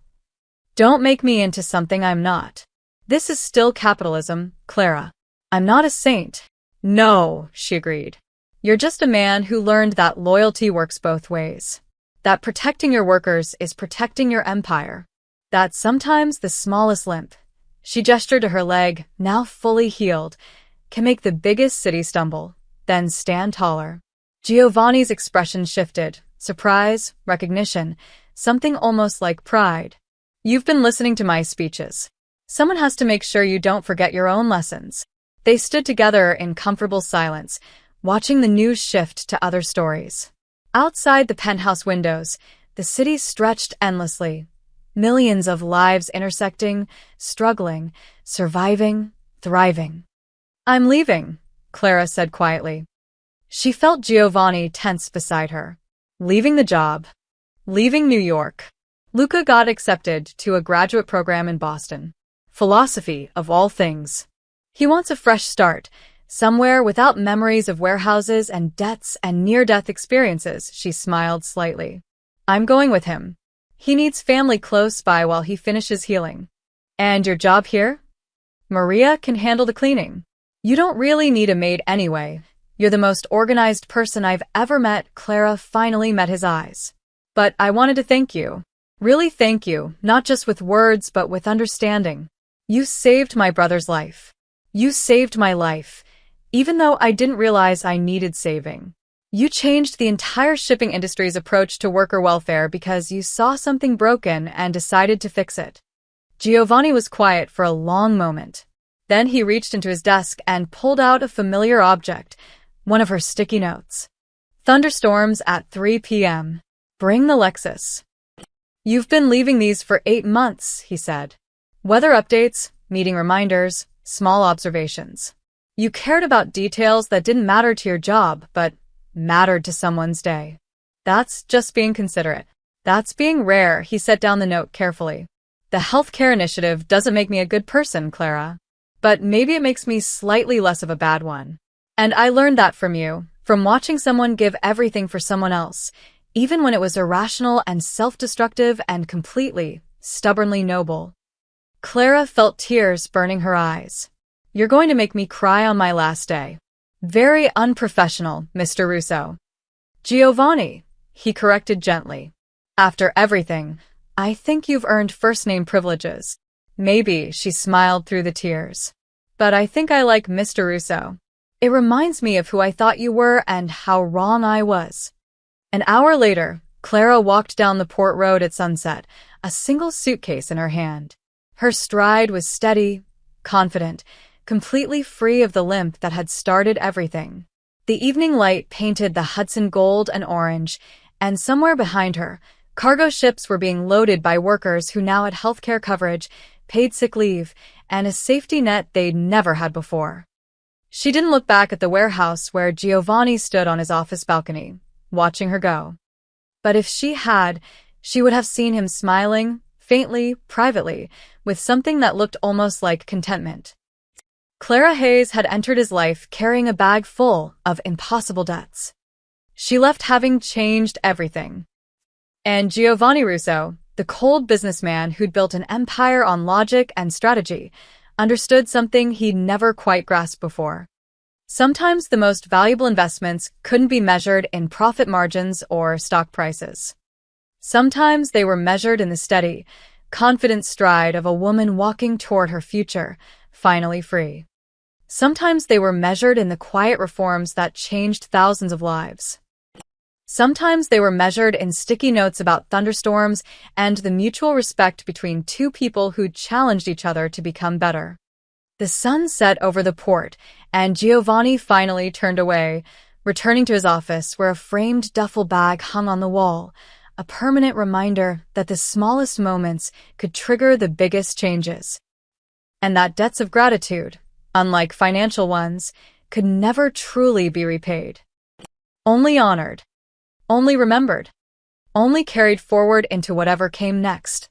Speaker 1: Don't make me into something I'm not. This is still capitalism, Clara. I'm not a saint. No, she agreed. You're just a man who learned that loyalty works both ways. That protecting your workers is protecting your empire. That sometimes the smallest limp, she gestured to her leg, now fully healed, can make the biggest city stumble, then stand taller. Giovanni's expression shifted. Surprise, recognition, something almost like pride. You've been listening to my speeches. Someone has to make sure you don't forget your own lessons. They stood together in comfortable silence, watching the news shift to other stories. Outside the penthouse windows, the city stretched endlessly. Millions of lives intersecting, struggling, surviving, thriving. I'm leaving, Clara said quietly. She felt Giovanni tense beside her. Leaving the job. Leaving New York. Luca got accepted to a graduate program in Boston. Philosophy, of all things. He wants a fresh start, somewhere without memories of warehouses and debts and near-death experiences, she smiled slightly. I'm going with him. He needs family close by while he finishes healing. And your job here? Maria can handle the cleaning. You don't really need a maid anyway. You're the most organized person I've ever met. Clara finally met his eyes. But I wanted to thank you. Really thank you, not just with words but with understanding. You saved my brother's life. You saved my life, even though I didn't realize I needed saving. You changed the entire shipping industry's approach to worker welfare because you saw something broken and decided to fix it. Giovanni was quiet for a long moment. Then he reached into his desk and pulled out a familiar object, one of her sticky notes. Thunderstorms at 3 p.m. Bring the Lexus. You've been leaving these for 8 months, he said. Weather updates, meeting reminders, small observations. You cared about details that didn't matter to your job, but mattered to someone's day. That's just being considerate. That's being rare, he set down the note carefully. The healthcare initiative doesn't make me a good person, Clara. But maybe it makes me slightly less of a bad one. And I learned that from you, from watching someone give everything for someone else, even when it was irrational and self-destructive and completely, stubbornly noble. Clara felt tears burning her eyes. You're going to make me cry on my last day. Very unprofessional, Mr. Russo. Giovanni, he corrected gently. After everything, I think you've earned first-name privileges. Maybe, she smiled through the tears. But I think I like Mr. Russo. It reminds me of who I thought you were and how wrong I was. An hour later, Clara walked down the port road at sunset, a single suitcase in her hand. Her stride was steady, confident, completely free of the limp that had started everything. The evening light painted the Hudson gold and orange, and somewhere behind her, cargo ships were being loaded by workers who now had healthcare coverage, paid sick leave, and a safety net they'd never had before. She didn't look back at the warehouse where Giovanni stood on his office balcony, watching her go. But if she had, she would have seen him smiling, faintly, privately, with something that looked almost like contentment. Clara Hayes had entered his life carrying a bag full of impossible debts. She left having changed everything. And Giovanni Russo, the cold businessman who'd built an empire on logic and strategy, understood something he'd never quite grasped before. Sometimes the most valuable investments couldn't be measured in profit margins or stock prices. Sometimes they were measured in the steady, confident stride of a woman walking toward her future, finally free. Sometimes they were measured in the quiet reforms that changed thousands of lives. Sometimes they were measured in sticky notes about thunderstorms and the mutual respect between two people who challenged each other to become better. The sun set over the port, and Giovanni finally turned away, returning to his office where a framed duffel bag hung on the wall, a permanent reminder that the smallest moments could trigger the biggest changes. And that debts of gratitude, unlike financial ones, could never truly be repaid. Only honored, only remembered, only carried forward into whatever came next.